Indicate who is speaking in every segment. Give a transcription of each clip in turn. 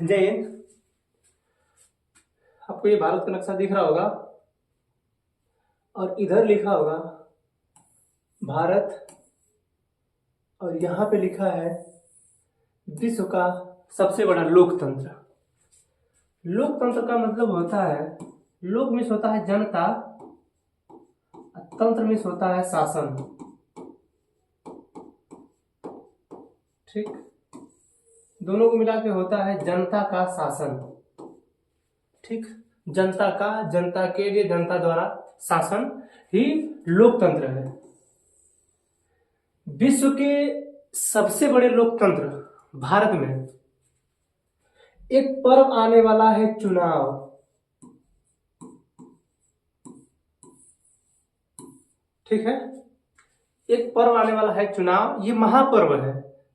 Speaker 1: जय हिंद। आपको ये भारत का नक्शा दिख रहा होगा और इधर लिखा होगा भारत और यहाँ पे लिखा है विश्व का सबसे बड़ा लोकतंत्र। लोकतंत्र का मतलब होता है, लोक मीन्स होता है जनता, तंत्र मीन्स होता है शासन। ठीक, दोनों को मिला के होता है जनता का शासन। ठीक, जनता का, जनता के लिए, जनता द्वारा शासन ही लोकतंत्र है। विश्व के सबसे बड़े लोकतंत्र भारत में एक पर्व आने वाला है चुनाव। ठीक है, एक पर्व आने वाला है चुनाव। ये महापर्व है,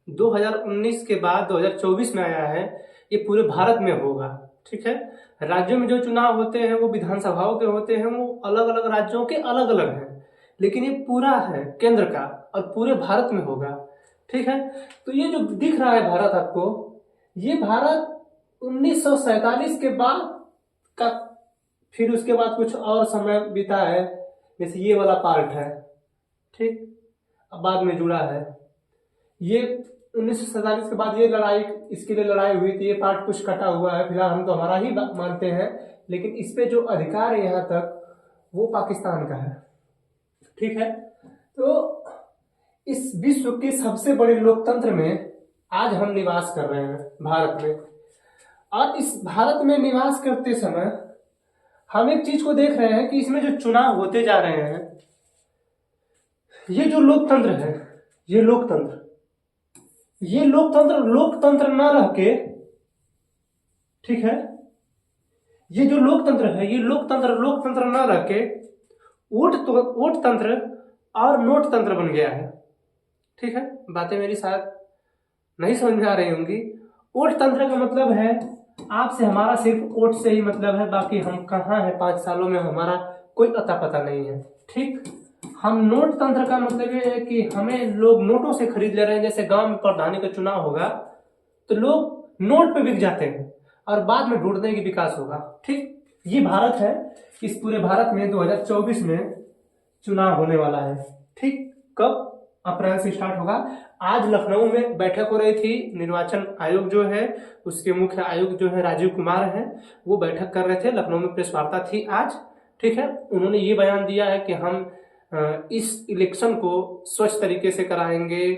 Speaker 1: 2019 के बाद 2024 में आया है। ये पूरे भारत में होगा। ठीक है, राज्यों में जो चुनाव होते हैं वो विधानसभाओं के होते हैं, वो अलग अलग राज्यों के अलग अलग हैं, लेकिन ये पूरा है केंद्र का और पूरे भारत में होगा। ठीक है, तो ये जो दिख रहा है भारत आपको, ये भारत 1947 के बाद का, फिर उसके बाद कुछ और समय बीता है, जैसे ये वाला पार्ट है। ठीक, अब बाद में जुड़ा है ये 1947 के बाद। ये लड़ाई, इसके लिए लड़ाई हुई थी, ये पार्ट कुछ कटा हुआ है। फिलहाल हम तो हमारा ही मानते हैं, लेकिन इस पे जो अधिकार है यहाँ तक वो पाकिस्तान का है। ठीक है, तो इस विश्व के सबसे बड़े लोकतंत्र में आज हम निवास कर रहे हैं, भारत में। और इस भारत में निवास करते समय हम एक चीज को देख रहे हैं कि इसमें जो चुनाव होते जा रहे हैं, ये जो लोकतंत्र है, ये लोकतंत्र लोकतंत्र ना रह के, ठीक है, ये जो लोकतंत्र है, ये लोकतंत्र ना रह के वोट तंत्र और नोट तंत्र बन गया है। ठीक है, बातें मेरी शायद नहीं समझ में आ रही होंगी। वोट तंत्र का मतलब है आपसे हमारा सिर्फ वोट से ही मतलब है, बाकी हम कहाँ हैं 5 सालों में हमारा कोई अता पता नहीं है। ठीक, हम नोट तंत्र का मतलब ये है कि हमें लोग नोटों से खरीद ले रहे हैं। जैसे गांव में प्रधानी का चुनाव होगा तो लोग नोट पे बिक जाते हैं और बाद में ढूंढते हैं कि विकास होगा। ठीक, ये भारत है। इस पूरे भारत में 2024 में चुनाव होने वाला है। ठीक, कब? अप्रैल से स्टार्ट होगा। आज लखनऊ में बैठक हो रही थी। निर्वाचन आयोग जो है, उसके मुख्य आयुक्त जो है राजीव कुमार हैं, वो बैठक कर रहे थे। लखनऊ में प्रेस वार्ता थी आज। ठीक है, उन्होंने ये बयान दिया है कि हम इस इलेक्शन को स्वच्छ तरीके से कराएंगे,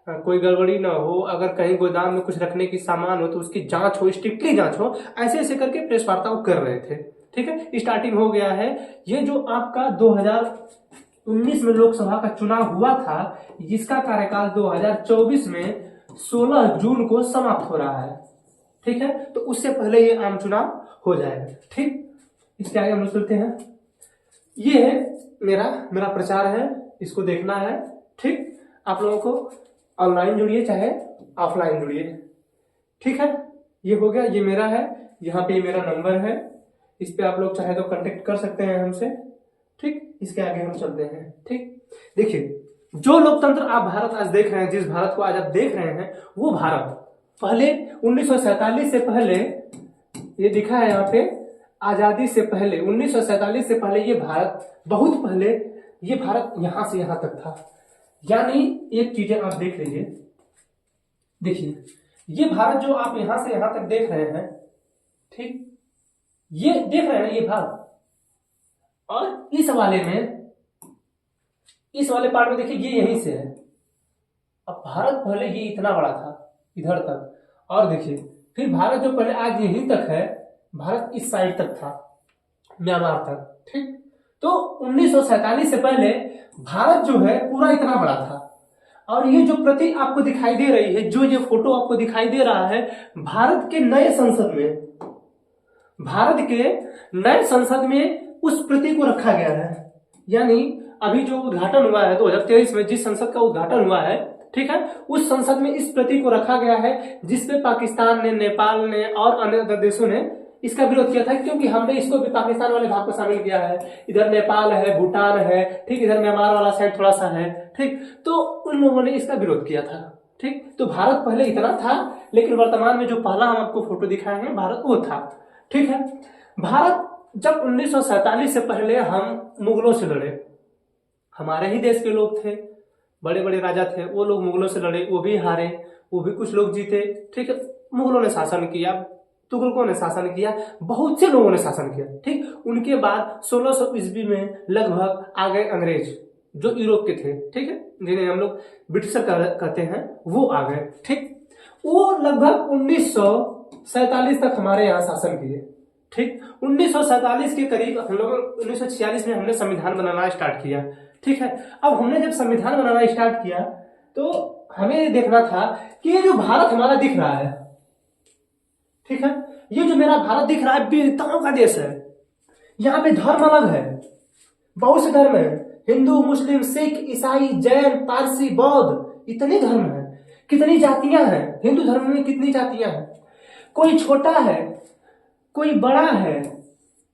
Speaker 1: कोई गड़बड़ी ना हो, अगर कहीं गोदाम में कुछ रखने की सामान हो तो उसकी जांच हो, स्ट्रिक्टली जांच हो, ऐसे ऐसे करके प्रेस वार्ता वो कर रहे थे। ठीक है, स्टार्टिंग हो गया है। ये जो आपका 2019 में लोकसभा का चुनाव हुआ था, जिसका कार्यकाल 2024 में 16 जून को समाप्त हो रहा है। ठीक है, तो उससे पहले ये आम चुनाव हो जाएगा। ठीक, इसके आगे हम लोग चलते हैं। ये है मेरा प्रचार है, इसको देखना है। ठीक, आप लोगों को ऑनलाइन जुड़िए चाहे ऑफलाइन जुड़िए। ठीक है, ये हो गया, ये मेरा है। यहाँ पे मेरा नंबर है, इस पे आप लोग चाहे तो कांटेक्ट कर सकते हैं हमसे। ठीक, इसके आगे हम चलते हैं। ठीक, देखिए, जो लोकतंत्र आप भारत आज देख रहे हैं, जिस भारत को आज आप देख रहे हैं, वो भारत पहले 1947 से पहले, ये दिखा है यहाँ पे, आजादी से पहले 1947 से पहले ये भारत, बहुत पहले ये भारत यहां से यहां तक था। यानी एक चीजें आप देख लीजिए, देखिए, ये भारत जो आप यहां से यहां तक देख रहे हैं, ठीक, ये देख रहे हैं ये भारत। और इस वाले में, इस वाले पार्ट में देखिए, ये यहीं से है। अब भारत पहले ये इतना बड़ा था इधर तक, और देखिए फिर भारत जो पहले आज यहीं तक है, भारत इस साइड तक था, म्यांमार तक। ठीक, तो 1947 से पहले भारत जो है पूरा इतना बड़ा था। और ये जो प्रतीक आपको दिखाई दे रही है, जो ये फोटो आपको दिखाई दे रहा है, भारत के नए संसद में, भारत के नए संसद में उस प्रतीक को रखा गया है। यानी अभी जो उद्घाटन हुआ है 2023 में, जिस संसद का उद्घाटन हुआ है, ठीक है, उस संसद में इस प्रतीक को रखा गया है, जिसपे पाकिस्तान ने, नेपाल ने और अन्य देशों ने इसका विरोध किया था, क्योंकि हमने इसको भी पाकिस्तान वाले भाग को शामिल किया है। इधर नेपाल है, भूटान है, ठीक, इधर म्यांमार वाला साइड थोड़ा सा है। ठीक, तो उन लोगों ने इसका विरोध किया था। ठीक, तो भारत पहले इतना था, लेकिन वर्तमान में जो पहला हम आपको फोटो दिखाए हैं भारत वो था। ठीक है, भारत जब 1947 से पहले हम मुगलों से लड़े, हमारे ही देश के लोग थे, बड़े बड़े राजा थे, वो लोग मुगलों से लड़े, वो भी हारे, वो भी कुछ लोग जीते। ठीक है, मुगलों ने शासन किया, तुगलकों ने शासन किया, बहुत से लोगों ने शासन किया। ठीक, उनके बाद 1600 ईस्वी में लगभग आ गए अंग्रेज, जो यूरोप के थे। ठीक है, जिन्हें हम लोग ब्रिटिशर कहते हैं, वो आ गए। ठीक, वो लगभग 1947 तक हमारे यहाँ शासन किए। ठीक, 1947 के करीब हम लोग 1946 में हमने संविधान बनाना स्टार्ट किया। ठीक है, अब हमने जब संविधान बनाना स्टार्ट किया तो हमें देखना था कि ये जो भारत हमारा दिख रहा है, ठीक है, ये जो मेरा भारत दिख रहा है विविधताओं का देश है। यहाँ पे धर्म अलग है, बहुत से धर्म है, हिंदू, मुस्लिम, सिख, ईसाई, जैन, पारसी, बौद्ध, इतने धर्म हैं, कितनी जातियां हैं। हिंदू धर्म में कितनी जातियां हैं, कोई छोटा है, कोई बड़ा है।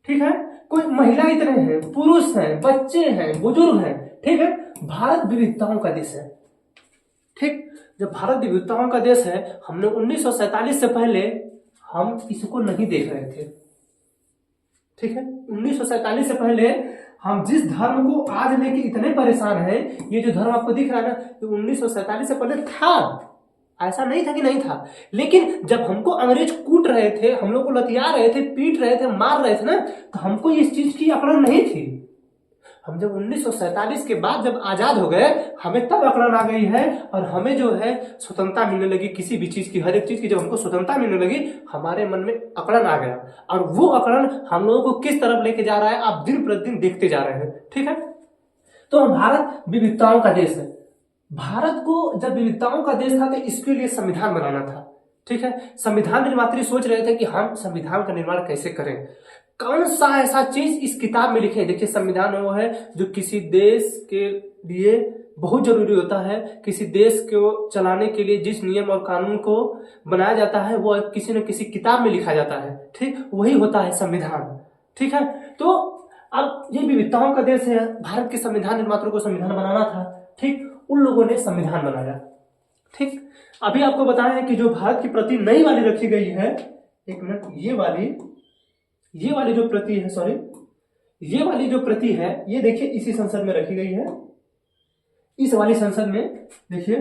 Speaker 1: ठीक है, कोई महिला इतने हैं, पुरुष हैं, बच्चे हैं, बुजुर्ग हैं। ठीक है, भारत विविधताओं का देश है। ठीक, जब भारत विविधताओं का देश है, हमने 1947 से पहले हम इसको नहीं देख रहे थे। ठीक है, 1947 से पहले हम जिस धर्म को आज लेके इतने परेशान हैं, ये जो धर्म आपको दिख रहा है ना, ये 1947 से पहले था। ऐसा नहीं था कि नहीं था, लेकिन जब हमको अंग्रेज कूट रहे थे, हम लोग को लतिया रहे थे, पीट रहे थे, मार रहे थे ना, तो हमको इस चीज की अकड़ नहीं थी। हम जब 1947 के बाद जब आजाद हो गए, हमें तब अकड़न आ गई है, और हमें जो है स्वतंत्रता मिलने लगी किसी भी चीज की, हर एक चीज की जब हमको स्वतंत्रता मिलने लगी, हमारे मन में अकड़न आ गया। और वो अकड़न हम लोगों को किस तरफ लेके जा रहा है, आप दिन प्रतिदिन देखते जा रहे हैं। ठीक है, तो भारत विविधताओं का देश है। भारत को जब विविधताओं का देश था तो इसके लिए संविधान बनाना था। ठीक है, संविधान निर्मात्री सोच रहे थे कि हम संविधान का निर्माण कैसे करें, कौन सा ऐसा चीज इस किताब में लिखे। देखिए, संविधान वो है जो किसी देश के लिए बहुत जरूरी होता है। किसी देश को चलाने के लिए जिस नियम और कानून को बनाया जाता है, वो किसी न किसी किताब में लिखा जाता है। ठीक, वही होता है संविधान। ठीक है, तो अब ये विविधताओं का देश है, भारत के संविधान निर्माताओं को संविधान बनाना था। ठीक, उन लोगों ने संविधान बनाया। ठीक, अभी आपको बताया है कि जो भारत की प्रति नई वाली रखी गई है, एक मिनट, ये वाली जो प्रति है, सॉरी, ये वाली जो प्रति है, ये देखिए इसी संसद में रखी गई है। इस वाली संसद में देखिए,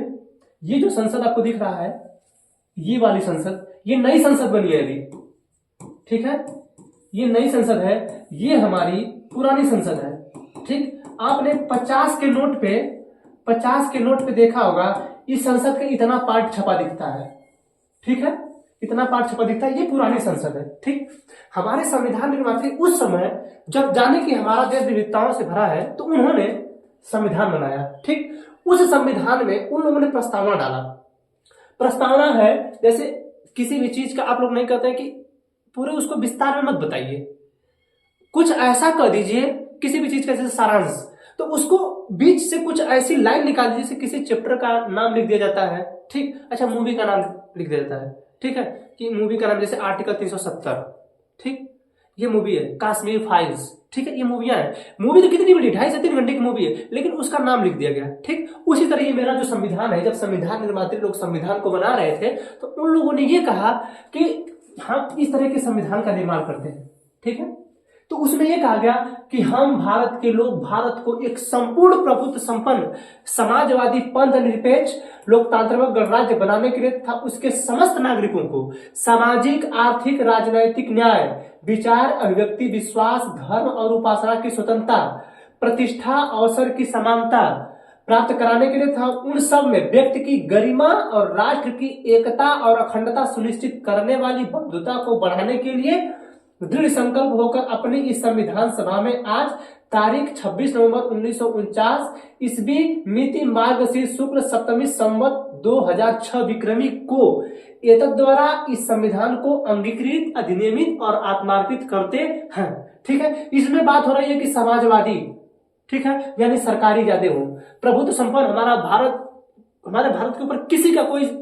Speaker 1: ये जो संसद आपको दिख रहा है, ये वाली संसद, ये नई संसद बनी है अभी। ठीक है, ये नई संसद है, ये हमारी पुरानी संसद है। ठीक, आपने 50 के नोट पे देखा होगा, इस संसद का इतना पार्ट छपा दिखता है। ठीक है, इतना पार्ट छपा दिखता है, ये पुरानी संसद है। ठीक, हमारे संविधान निर्माता उस समय जब जाने कि हमारा देश विविधताओं से भरा है, तो उन्होंने संविधान बनाया। ठीक, उस संविधान में उन लोगों ने प्रस्तावना डाला। प्रस्तावना है जैसे किसी भी चीज का आप लोग नहीं कहते कि पूरे उसको विस्तार में मत बताइए, कुछ ऐसा कर दीजिए, किसी भी चीज का जैसे सारांश, तो उसको बीच से कुछ ऐसी लाइन निकाल दीजिए, जैसे किसी चैप्टर का नाम लिख दिया जाता है। ठीक, अच्छा, मूवी का नाम लिख दिया जाता है। ठीक है, कि मूवी का नाम जैसे आर्टिकल 370। ठीक, ये मूवी है कश्मीर फाइल्स। ठीक है, ये मूवियां हैं। मूवी तो कितनी बड़ी, 2.5 से 3 घंटे की मूवी है, लेकिन उसका नाम लिख दिया गया। ठीक, उसी तरह ये मेरा जो संविधान है, जब संविधान निर्माता लोग संविधान को बना रहे थे, तो उन लोगों ने ये कहा कि हम इस तरह के संविधान का निर्माण करते हैं। ठीक है, तो उसमें यह कहा गया कि हम भारत के लोग भारत को एक संपूर्ण प्रभुत्व संपन्न समाजवादी पंथ निरपेक्ष लोकतांत्रिक गणराज्य बनाने के लिए तथा उसके समस्त नागरिकों को सामाजिक, आर्थिक, राजनैतिक न्याय, विचार, अभिव्यक्ति, विश्वास, धर्म और उपासना की स्वतंत्रता, प्रतिष्ठा, अवसर की समानता प्राप्त कराने के लिए था। उन सब में व्यक्ति की गरिमा और राष्ट्र की एकता और अखंडता सुनिश्चित करने वाली बंधुता को बढ़ाने के लिए दृढ़ संकल्प होकर अपनी इस संविधान सभा में आज तारीख 26 नवंबर 1949 ईस्वी मिति मार्गशीर्ष शुक्ल सप्तमी संवत 2006 विक्रमी को एतद द्वारा इस संविधान को अंगीकृत, अधिनियमित और आत्मार्पित करते हैं। ठीक है, इसमें बात हो रही है कि समाजवादी, ठीक है, यानी सरकारी ज्यादा हो, प्रभुत्व संपन्न हमारे भारत के ऊपर किसी का कोई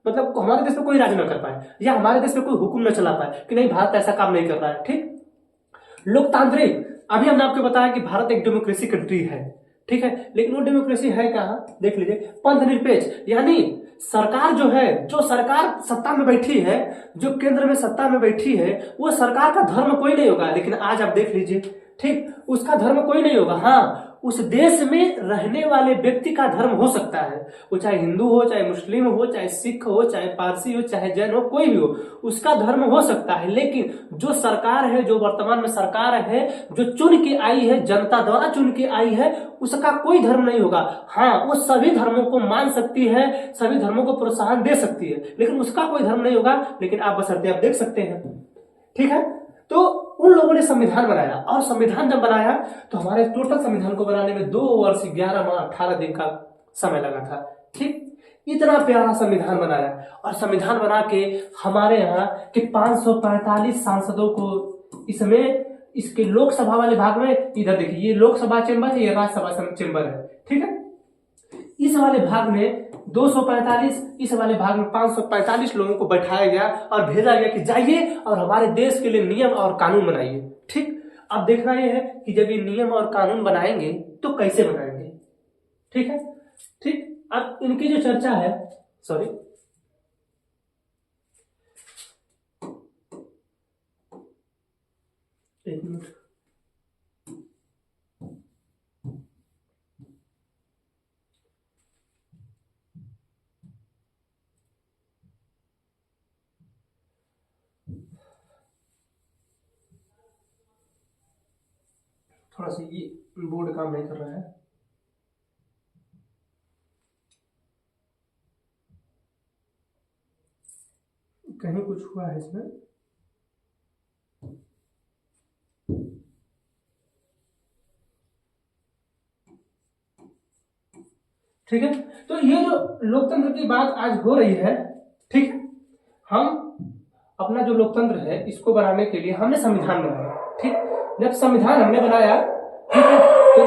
Speaker 1: मतलब हमारे देश में कोई राज न कर पाए, या हमारे देश में कोई हुक्म न चला पाए कि नहीं भारत ऐसा काम नहीं कर रहा है। ठीक, लोकतांत्रिक, अभी हमने आपको बताया कि भारत एक डेमोक्रेसी कंट्री है। ठीक है, लेकिन वो डेमोक्रेसी है कहाँ, देख लीजिए, पंथ निरपेक्ष, यानी सरकार जो है, जो सरकार सत्ता में बैठी है, जो केंद्र में सत्ता में बैठी है, वो सरकार का धर्म कोई नहीं होगा। लेकिन आज आप देख लीजिए, ठीक, उसका धर्म कोई नहीं होगा। हाँ, उस देश में रहने वाले व्यक्ति का धर्म हो सकता है, वो चाहे हिंदू हो, चाहे मुस्लिम हो, चाहे सिख हो, चाहे पारसी हो, चाहे जैन हो, कोई भी हो, उसका धर्म हो सकता है। लेकिन जो सरकार है, जो वर्तमान में सरकार है, जो चुन के आई है, जनता द्वारा चुन के आई है, उसका कोई धर्म नहीं होगा। हाँ, वो सभी धर्मों को मान सकती है, सभी धर्मों को प्रोत्साहन दे सकती है, लेकिन उसका कोई धर्म नहीं होगा। लेकिन आप बशर्ते आप देख सकते हैं, ठीक है। तो उन लोगों ने संविधान बनाया, और संविधान जब बनाया तो हमारे टोटल संविधान को बनाने में 2 वर्ष 11 माह 18 दिन का समय लगा था, ठीक। इतना प्यारा संविधान बनाया, और संविधान बना के हमारे यहाँ के 545 सांसदों को इसमें, इसके लोकसभा वाले भाग में, इधर देखिए ये लोकसभा चेंबर है, ये राज्यसभा चेंबर है, ठीक है। इस वाले भाग में 245, इस वाले भाग में 545 लोगों को बैठाया गया और भेजा गया कि जाइए और हमारे देश के लिए नियम और कानून बनाइए, ठीक। अब देखना यह है कि जब ये नियम और कानून बनाएंगे तो कैसे बनाएंगे, ठीक है, ठीक। अब इनकी जो चर्चा है, सॉरी, एक मिनट, थोड़ा सा ये बोर्ड काम नहीं कर रहा है। कहीं कुछ हुआ है इसमें, ठीक है। तो ये जो लोकतंत्र की बात आज हो रही है, ठीक है, हम अपना जो लोकतंत्र है इसको बनाने के लिए हमने संविधान बनाया, ठीक। जब संविधान हमने बनाया, ठीक है, तो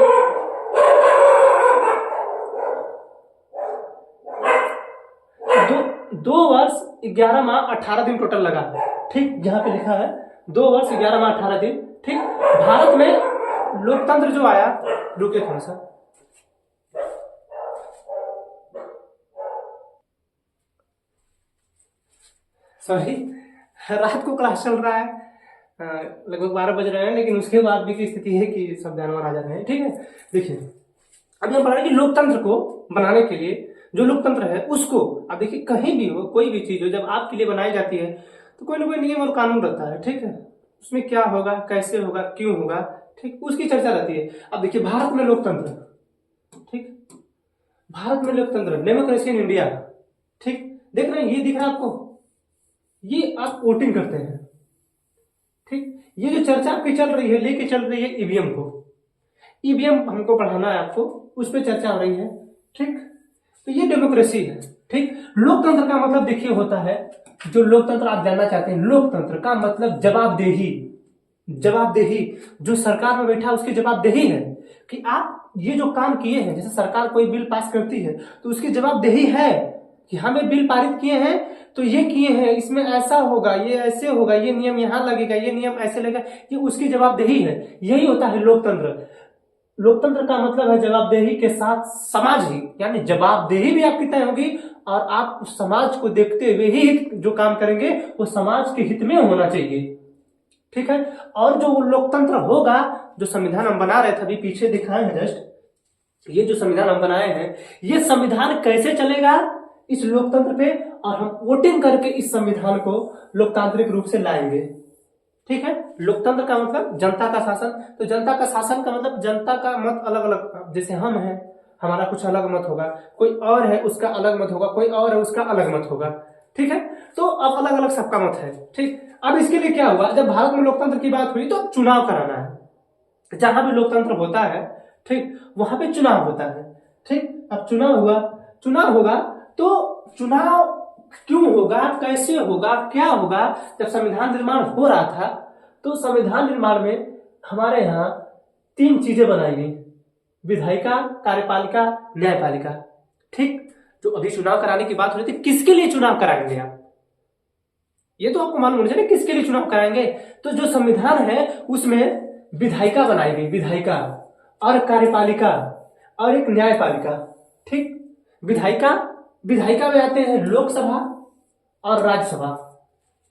Speaker 1: 2 वर्ष 11 माह 18 दिन टोटल लगा, ठीक। जहां पे लिखा है 2 वर्ष 11 माह 18 दिन, ठीक। भारत में लोकतंत्र जो आया, रुके थोड़ा सा, सॉरी, रात को क्लास चल रहा है, लगभग 12 बज रहे हैं, लेकिन उसके बाद भी की स्थिति है कि सब जानवर आ जा रहे हैं, ठीक है। देखिए, अभी हम पढ़ रहे हैं कि लोकतंत्र को बनाने के लिए, जो लोकतंत्र है उसको, अब देखिए, कहीं भी हो, कोई भी चीज हो, जब आपके लिए बनाई जाती है तो कोई ना कोई नियम और कानून रहता है, ठीक है। उसमें क्या होगा, कैसे होगा, क्यों होगा, ठीक, उसकी चर्चा रहती है। अब देखिए, भारत में लोकतंत्र, ठीक, भारत में लोकतंत्र, डेमोक्रेसी इन इंडिया, ठीक। देख रहे हैं, ये दिख रहा है आपको, ये आप वोटिंग करते हैं, ठीक। ये जो चर्चा आपकी चल रही है, लेके चल रही है ईवीएम को, ईवीएम हमको पढ़ाना है आपको, उस पर चर्चा हो रही है, ठीक। तो ये डेमोक्रेसी है, ठीक। लोकतंत्र का मतलब देखिए होता है, जो लोकतंत्र आप जानना चाहते हैं, लोकतंत्र का मतलब जवाबदेही, जवाबदेही, जो सरकार में बैठा उसकी जवाबदेही है कि आप ये जो काम किए हैं, जैसे सरकार कोई बिल पास करती है तो उसकी जवाबदेही है कि हमें बिल पारित किए हैं तो ये किए हैं, इसमें ऐसा होगा, ये ऐसे होगा, ये नियम यहाँ लगेगा, ये नियम ऐसे लगेगा, ये उसकी जवाबदेही है। यही होता है लोकतंत्र। लोकतंत्र का मतलब है जवाबदेही के साथ समाज ही, यानी जवाबदेही भी आपकी तय होगी और आप उस समाज को देखते हुए ही जो काम करेंगे वो समाज के हित में होना चाहिए, ठीक है। और जो लोकतंत्र होगा, जो संविधान हम बना रहे थे, अभी पीछे दिखाए हैं जस्ट, ये जो संविधान हम बनाए हैं, ये संविधान कैसे चलेगा इस लोकतंत्र पे, और हम वोटिंग करके इस संविधान को लोकतांत्रिक रूप से लाएंगे, ठीक है। लोकतंत्र का मतलब जनता का शासन, तो जनता का शासन का मतलब जनता का मत अलग अलग, जैसे हम हैं, हमारा कुछ अलग मत होगा, कोई और है उसका अलग मत होगा, कोई और है उसका अलग मत होगा, ठीक है। तो अब अलग अलग सबका मत है, ठीक। अब इसके लिए क्या हुआ, जब भारत में लोकतंत्र की बात हुई तो चुनाव कराना है। जहां भी लोकतंत्र होता है, ठीक, वहां पे चुनाव होता है, ठीक। अब चुनाव हुआ, चुनाव होगा, तो चुनाव क्यों होगा, कैसे होगा, क्या होगा। जब संविधान निर्माण हो रहा था तो संविधान निर्माण में हमारे यहाँ 3 चीजें बनाई गई, विधायिका, कार्यपालिका, न्यायपालिका, ठीक। जो अभी चुनाव कराने की बात हो रही थी, किसके लिए चुनाव कराएंगे आप, ये तो आपको मालूम होना चाहिए किसके लिए चुनाव कराएंगे। तो जो संविधान है उसमें विधायिका बनाई गई, विधायिका, और कार्यपालिका, और एक न्यायपालिका। ठीक, विधायिका, विधायिका में आते हैं लोकसभा और राज्यसभा।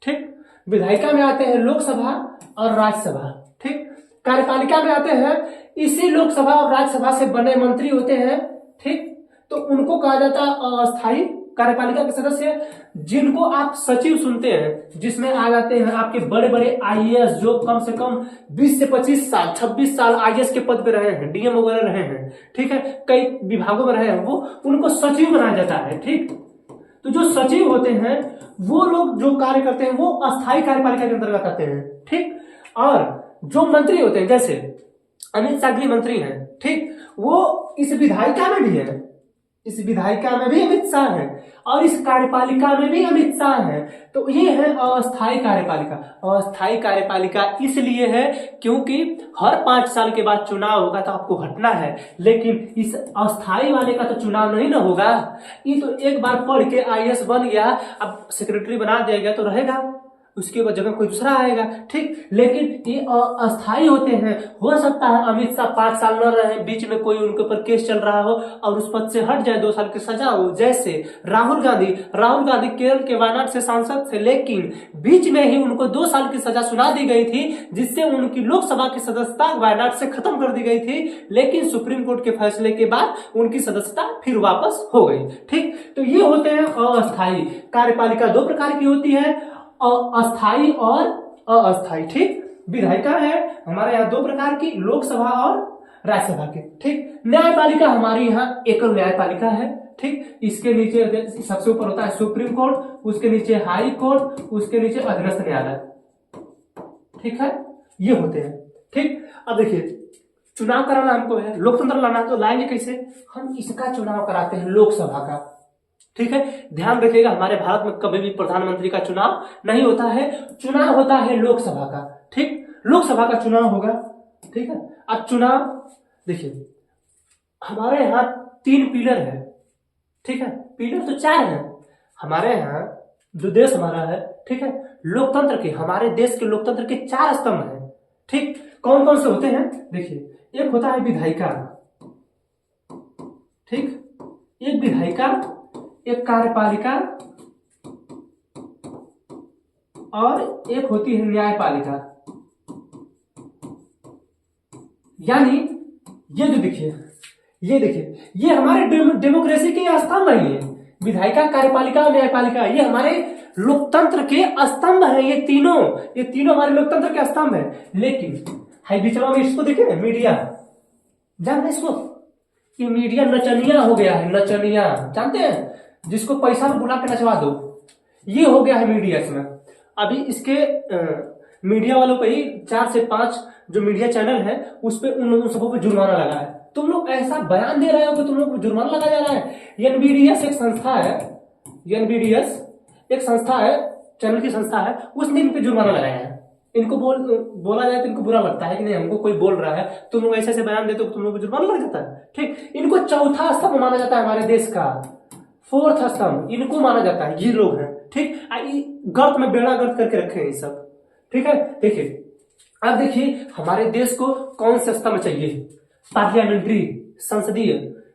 Speaker 1: ठीक, विधायिका में आते हैं लोकसभा और राज्यसभा। ठीक, कार्यपालिका में आते हैं इसी लोकसभा और राज्यसभा से बने मंत्री होते हैं। ठीक, तो उनको कहा जाता है अस्थायी कार्यपालिका के सदस्य, जिनको आप सचिव सुनते हैं, जिसमें आ जाते हैं आपके बड़े बड़े आईएएस जो कम से कम 20 से 25 साल 26 साल आईएएस के पद पे रहे हैं, डीएम वगैरह रहे हैं। ठीक है, कई विभागों में रहे हैं, वो उनको सचिव बनाया जाता है। ठीक, तो जो सचिव होते हैं वो लोग जो कार्य करते हैं वो अस्थायी कार्यपालिका के अंतर्गत आते हैं। ठीक, और जो मंत्री होते हैं जैसे अमित शाह गृह मंत्री हैं, ठीक, वो इस विधायिका में भी है, इस विधायिका में भी अमित शाह है और इस कार्यपालिका में भी अमित शाह है। तो ये है अस्थायी कार्यपालिका। अस्थायी कार्यपालिका इसलिए है क्योंकि हर 5 साल के बाद चुनाव होगा तो आपको हटना है, लेकिन इस अस्थायी वाले का तो चुनाव नहीं ना होगा। ये तो एक बार पढ़ के आईएएस बन गया, अब सेक्रेटरी बना दिया गया तो रहेगा, उसके बाद जगह कोई दूसरा आएगा। ठीक, लेकिन ये अस्थायी होते हैं। हो सकता है अमित शाह 5 साल न रहे, बीच में कोई उनके ऊपर केस चल रहा हो और उस पद से हट जाए, 2 साल की सजा हो। जैसे राहुल गांधी केरल के वायनाड से सांसद थे, लेकिन बीच में ही उनको 2 साल की सजा सुना दी गई थी, जिससे उनकी लोकसभा की सदस्यता वायनाड से खत्म कर दी गई थी, लेकिन सुप्रीम कोर्ट के फैसले के बाद उनकी सदस्यता फिर वापस हो गई। ठीक, तो ये होते हैं अस्थायी कार्यपालिका। 2 प्रकार की होती है, अस्थायी और अस्थायी। ठीक, विधायिका है हमारे यहाँ 2 प्रकार की, लोकसभा और राज्यसभा के। ठीक, न्यायपालिका हमारी यहाँ एकल न्यायपालिका है। ठीक, इसके नीचे सबसे ऊपर होता है सुप्रीम कोर्ट, उसके नीचे हाई कोर्ट, उसके नीचे अधीनस्थ न्यायालय। ठीक है, ये होते हैं। ठीक, अब देखिए चुनाव कराना हमको है, लोकतंत्र लाना, तो लाएंगे कैसे? हम इसका चुनाव कराते हैं, लोकसभा का। ठीक है, ध्यान रखिएगा, हमारे भारत में कभी भी प्रधानमंत्री का चुनाव नहीं होता है, चुनाव होता है लोकसभा का। ठीक, लोकसभा का चुनाव होगा। ठीक है, अब चुनाव देखिए हमारे यहाँ 3 पिलर है। ठीक है, पिलर तो 4 है हमारे यहाँ, जो देश हमारा है। ठीक है, लोकतंत्र के, हमारे देश के लोकतंत्र के 4 स्तंभ है। ठीक, कौन कौन से होते हैं? देखिए, एक होता है विधायिका। ठीक, एक विधायिका, एक कार्यपालिका और एक होती है न्यायपालिका। यानी ये जो देखिए, ये हमारे डेमोक्रेसी के स्तंभ है। ये विधायिका, कार्यपालिका और न्यायपालिका, ये हमारे लोकतंत्र के स्तंभ है। ये तीनों हमारे लोकतंत्र के स्तंभ है। लेकिन हाई बीचवा में इसको देखिए, मीडिया, जानते हैं इसको? ये मीडिया नचनिया हो गया है, नचनिया, जानते हैं? जिसको पैसा में बुला के नचवा दो, ये हो गया है मीडिया इसमें। अभी इसके मीडिया वालों पे ही 4 से 5 जो मीडिया चैनल है उस पे उन सबों पे जुर्माना लगा है। तुम लोग ऐसा बयान दे रहे हो कि तुम लोग को जुर्माना लगा जा रहा है। एनबीडीएस एक संस्था है, एनबीडीएस एक संस्था है, चैनल की संस्था है, उसने इन पे जुर्माना लगाया है। इनको बोला जाए तो इनको बुरा लगता है कि नहीं, हमको कोई बोल रहा है, तुम लोग ऐसे बयान देते हो, तुम लोग को जुर्माना लग जाता है। ठीक, इनको चौथा स्तंभ माना जाता है हमारे देश का, 4th स्तंभ इनको माना जाता है। ये लोग हैं। ठीक, गर्त में बेड़ा गर्त करके रखे हैं ये सब। ठीक है, देखिए अब देखिए हमारे देश को कौन सा स्तंभ चाहिए? पार्लियामेंट्री, संसदीय,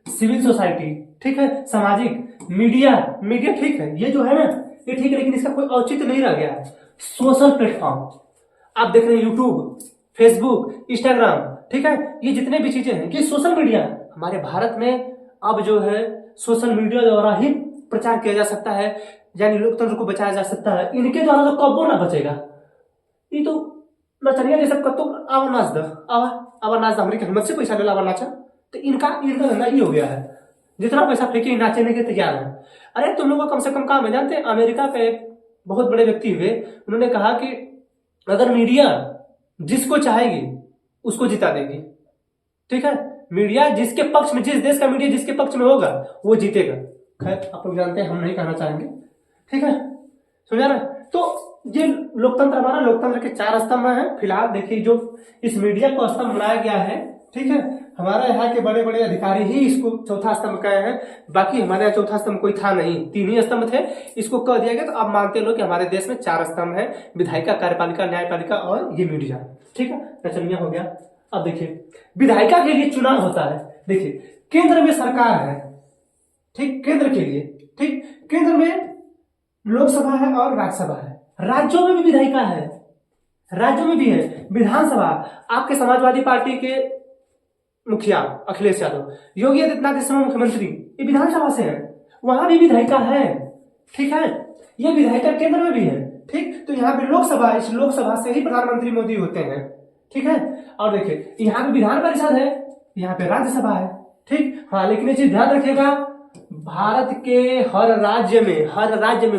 Speaker 1: सिविल सोसाइटी, ठीक है, सामाजिक, मीडिया। ठीक है, ये जो है ना, ये ठीक है, लेकिन इसका कोई औचित्य नहीं रह गया है। सोशल प्लेटफॉर्म, आप देख रहे हैं यूट्यूब, फेसबुक, इंस्टाग्राम, ठीक है, ये जितने भी चीजें हैं ये सोशल मीडिया है। हमारे भारत में अब जो है सोशल मीडिया द्वारा ही प्रचार किया जा सकता है, यानी लोकतंत्र को बचाया जा सकता है। इनके द्वारा तो कब्बो ना बचेगा। ये तो नचनिया जैसा कत्तो आवा नाच द आवा नाच द, हमरे हिम्मत से पैसा ले आवा नाचा, तो इनका धंधा ही हो गया है। जितना पैसा फेंके नाचने के तैयार है। अरे तुम लोग का कम से कम काम है, जानते हैं अमेरिका के एक बहुत बड़े व्यक्ति हुए, उन्होंने कहा कि अगर मीडिया जिसको चाहेगी उसको जिता देगी। ठीक है, मीडिया जिसके पक्ष में, जिस देश का मीडिया जिसके पक्ष में होगा वो जीतेगा। खैर आप लोग जानते हैं, हम नहीं कहना चाहेंगे। ठीक है, समझा ना? तो ये लोकतंत्र, हमारा लोकतंत्र के 4 स्तंभ हैं। फिलहाल देखिए जो इस मीडिया को स्तंभ बनाया गया है, ठीक है, हमारे यहाँ के बड़े बड़े अधिकारी ही इसको चौथा स्तंभ कहे हैं। बाकी हमारे यहाँ चौथा स्तंभ कोई था नहीं, 3 ही स्तंभ थे, इसको कह दिया गया। तो अब मानते लोग कि हमारे देश में 4 स्तंभ है, विधायिका, कार्यपालिका, न्यायपालिका और ये मीडिया। ठीक है, नचनिया हो गया। अब देखिए विधायिका के लिए चुनाव होता है। देखिए केंद्र में सरकार है, ठीक, केंद्र के लिए, ठीक, केंद्र में लोकसभा है और राज्यसभा है, राज्यों में भी विधायिका है, राज्यों में भी है विधानसभा। आपके समाजवादी पार्टी के मुखिया अखिलेश यादव, योगी आदित्यनाथ इस समय मुख्यमंत्री, ये विधानसभा से है, वहां भी विधायिका है, ठीक है, ये विधायिका केंद्र में भी है, ठीक। तो यहाँ पे लोकसभा, इस लोकसभा से ही प्रधानमंत्री मोदी होते हैं, ठीक है। और देखिए यहाँ पे विधान परिषद है, यहाँ पे राज्यसभा है, ठीक। हाँ, लेकिन ये चीज ध्यान रखिएगा, भारत के हर राज्य में,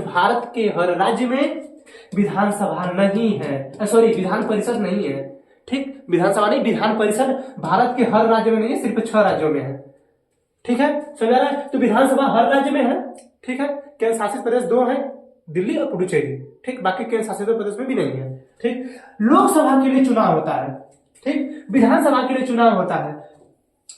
Speaker 1: भारत के हर राज्य में विधानसभा नहीं है, सॉरी विधान परिषद नहीं है, ठीक, विधानसभा नहीं, विधान परिषद भारत के हर राज्य में नहीं है, सिर्फ 6 राज्यों में है, ठीक है, समझ आ रहा है। तो विधानसभा हर राज्य में है, ठीक है। केंद्र शासित प्रदेश 2 है, दिल्ली और पुडुचेरी, ठीक, बाकी केंद्र शासित प्रदेश में भी नहीं है, ठीक। लोकसभा के लिए चुनाव होता है, ठीक, विधानसभा के लिए चुनाव होता है,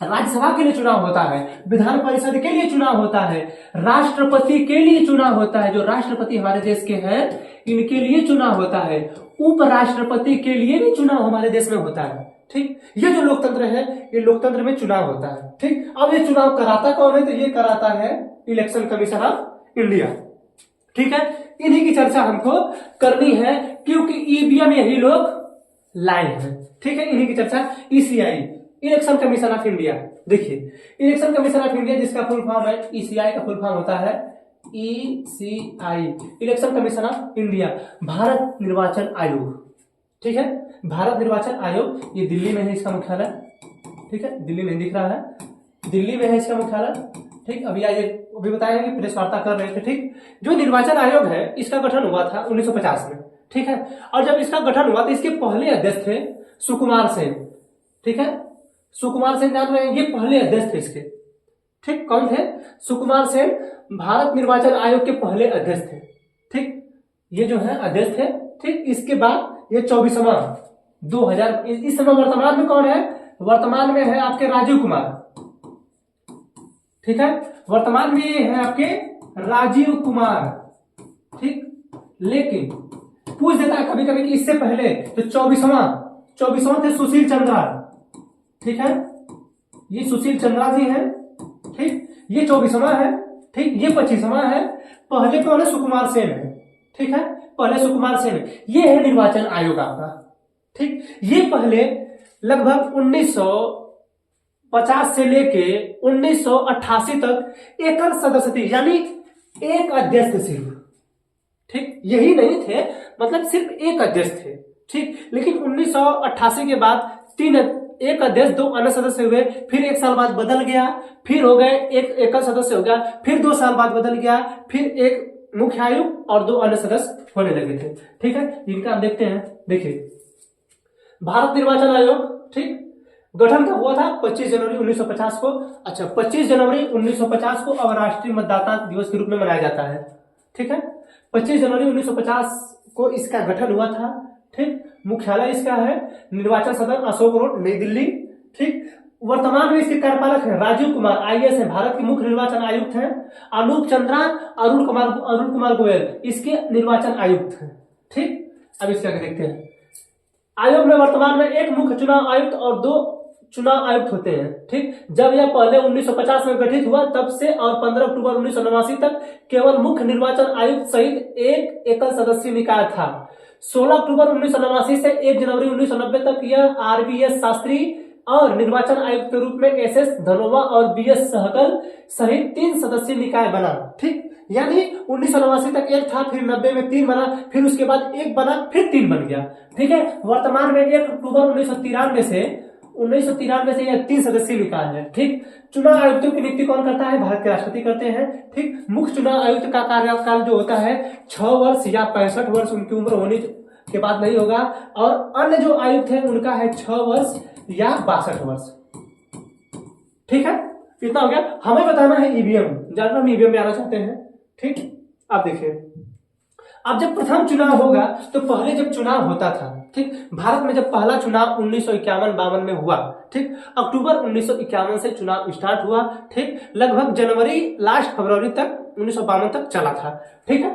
Speaker 1: राज्यसभा के लिए चुनाव होता है, विधान परिषद के लिए चुनाव होता है, राष्ट्रपति के लिए चुनाव होता है, जो राष्ट्रपति हमारे देश के हैं इनके लिए चुनाव होता है, उपराष्ट्रपति के लिए भी चुनाव हमारे देश में होता है, ठीक। ये जो लोकतंत्र है, ये लोकतंत्र में चुनाव होता है, ठीक। अब ये चुनाव कराता कौन है, तो ये कराता है इलेक्शन कमीशन ऑफ इंडिया, ठीक है। इन्हीं की चर्चा हमको करनी है क्योंकि ईवीएम यही लोग लाए हैं, ठीक है, इन्हीं की चर्चा। ECI, election commission of India, देखिए इलेक्शन कमीशन ऑफ इंडिया जिसका फुल फॉर्म है, ईसीआई का फुल फॉर्म होता है ECI, election commission of India, Bharat निर्वाचन आयोग, ठीक है, भारत निर्वाचन आयोग। ये दिल्ली में है इसका मुख्यालय, ठीक है, दिल्ली नहीं दिख रहा है, दिल्ली में है इसका मुख्यालय, ठीक। अभी बताया कि प्रेस वार्ता कर रहे थे, ठीक। जो निर्वाचन आयोग है इसका गठन हुआ था 1950 में, ठीक है। और जब इसका गठन हुआ तो इसके पहले अध्यक्ष थे सुकुमार सेन, ठीक है, सुकुमार सेन जान रहे हैं, ये पहले अध्यक्ष थे इसके, ठीक। कौन थे? सुकुमार सेन भारत निर्वाचन आयोग के पहले अध्यक्ष थे, ठीक, ये जो है अध्यक्ष थे, ठीक। इसके बाद ये 24वां 2000, इस समय वर्तमान में कौन है? वर्तमान में है आपके राजीव कुमार, ठीक है, वर्तमान में ये है आपके राजीव कुमार, ठीक। लेकिन पूछ देता है कभी कभी कि इससे पहले तो 24वां थे सुशील चंद्रा, ठीक है, ये सुशील चंद्रा जी हैं, ठीक, ये 24वां है, ठीक, ये 25वां है, पहले कौन है? सुकुमार सेन है, ठीक है, पहले सुकुमार सेन है। ये है निर्वाचन आयोग आपका, ठीक। ये पहले लगभग 1950 से लेके 1988 तक एकल सदस्य थी, यानी एक अध्यक्ष सिर्फ, ठीक, यही नहीं थे, मतलब सिर्फ एक अध्यक्ष थे, ठीक। लेकिन 1988 के बाद एक अध्यक्ष 2 अन्य सदस्य हुए, फिर 1 साल बाद बदल गया, फिर हो गए एक एकल सदस्य हो गया, फिर 2 साल बाद बदल गया, फिर एक मुख्य आयुक्त और 2 अन्य सदस्य होने लगे थे, ठीक है। इनका हम देखते हैं, देखिए भारत निर्वाचन आयोग, ठीक, गठन कब हुआ था? 25 जनवरी 1950 को। अच्छा, 25 जनवरी 1950 को अब राष्ट्रीय मतदाता दिवस के रूप में मनाया जाता है, ठीक है। 25 जनवरी 1950 को इसका गठन हुआ था, ठीक। मुख्यालय इसका है निर्वाचन सदन अशोक रोड, नई दिल्ली, ठीक। वर्तमान में इसके कार्यपालक हैं राजीव कुमार, आईएएस है, भारत के मुख्य निर्वाचन आयुक्त हैं। अनूप चंद्रा, अरुण कुमार गोयल इसके निर्वाचन आयुक्त हैं, ठीक। अब इसके आगे देखते हैं। आयोग में वर्तमान में एक मुख्य चुनाव आयुक्त और 2 चुनाव आयुक्त होते हैं, ठीक। जब यह पहले 1950 में गठित हुआ तब से और 15 अक्टूबर 1989 तक केवल मुख्य निर्वाचन आयुक्त सहित एक एकल सदस्यीय निकाय था। 16 अक्टूबर 1989 से 1 जनवरी 1990 तक यह आरबीएस शास्त्री और निर्वाचन आयुक्त के रूप में एसएस धनोवा और बीएस सहगल सहित 3 सदस्यीय निकाय बना, ठीक। यानी 1989 तक 1 था, फिर 90 में 3 बना, फिर उसके बाद 1 बना, फिर 3 बन गया, ठीक है। वर्तमान में 1 अक्टूबर 1993 से यह 3 सदस्यीय निकाय है, ठीक। चुनाव आयुक्तों की नियुक्ति कौन करता है? भारत के राष्ट्रपति करते हैं, ठीक। मुख्य चुनाव आयुक्त का कार्यकाल जो होता है 6 वर्ष या 65 वर्ष उनकी उम्र होने के बाद नहीं होगा, और अन्य जो आयुक्त है उनका है 6 वर्ष या 62 वर्ष, ठीक है। इतना हो गया। हमें बताना है ईवीएम, जानना हम ईवीएम में आना चाहते हैं, ठीक। अब देखिए, अब जब प्रथम चुनाव होगा तो पहले जब चुनाव होता था, ठीक, भारत में जब पहला चुनाव 1951-52 में हुआ, ठीक, अक्टूबर 1951 से चुनाव स्टार्ट हुआ, ठीक, लगभग जनवरी लास्ट फरवरी तक 1952 तक चला था, ठीक है।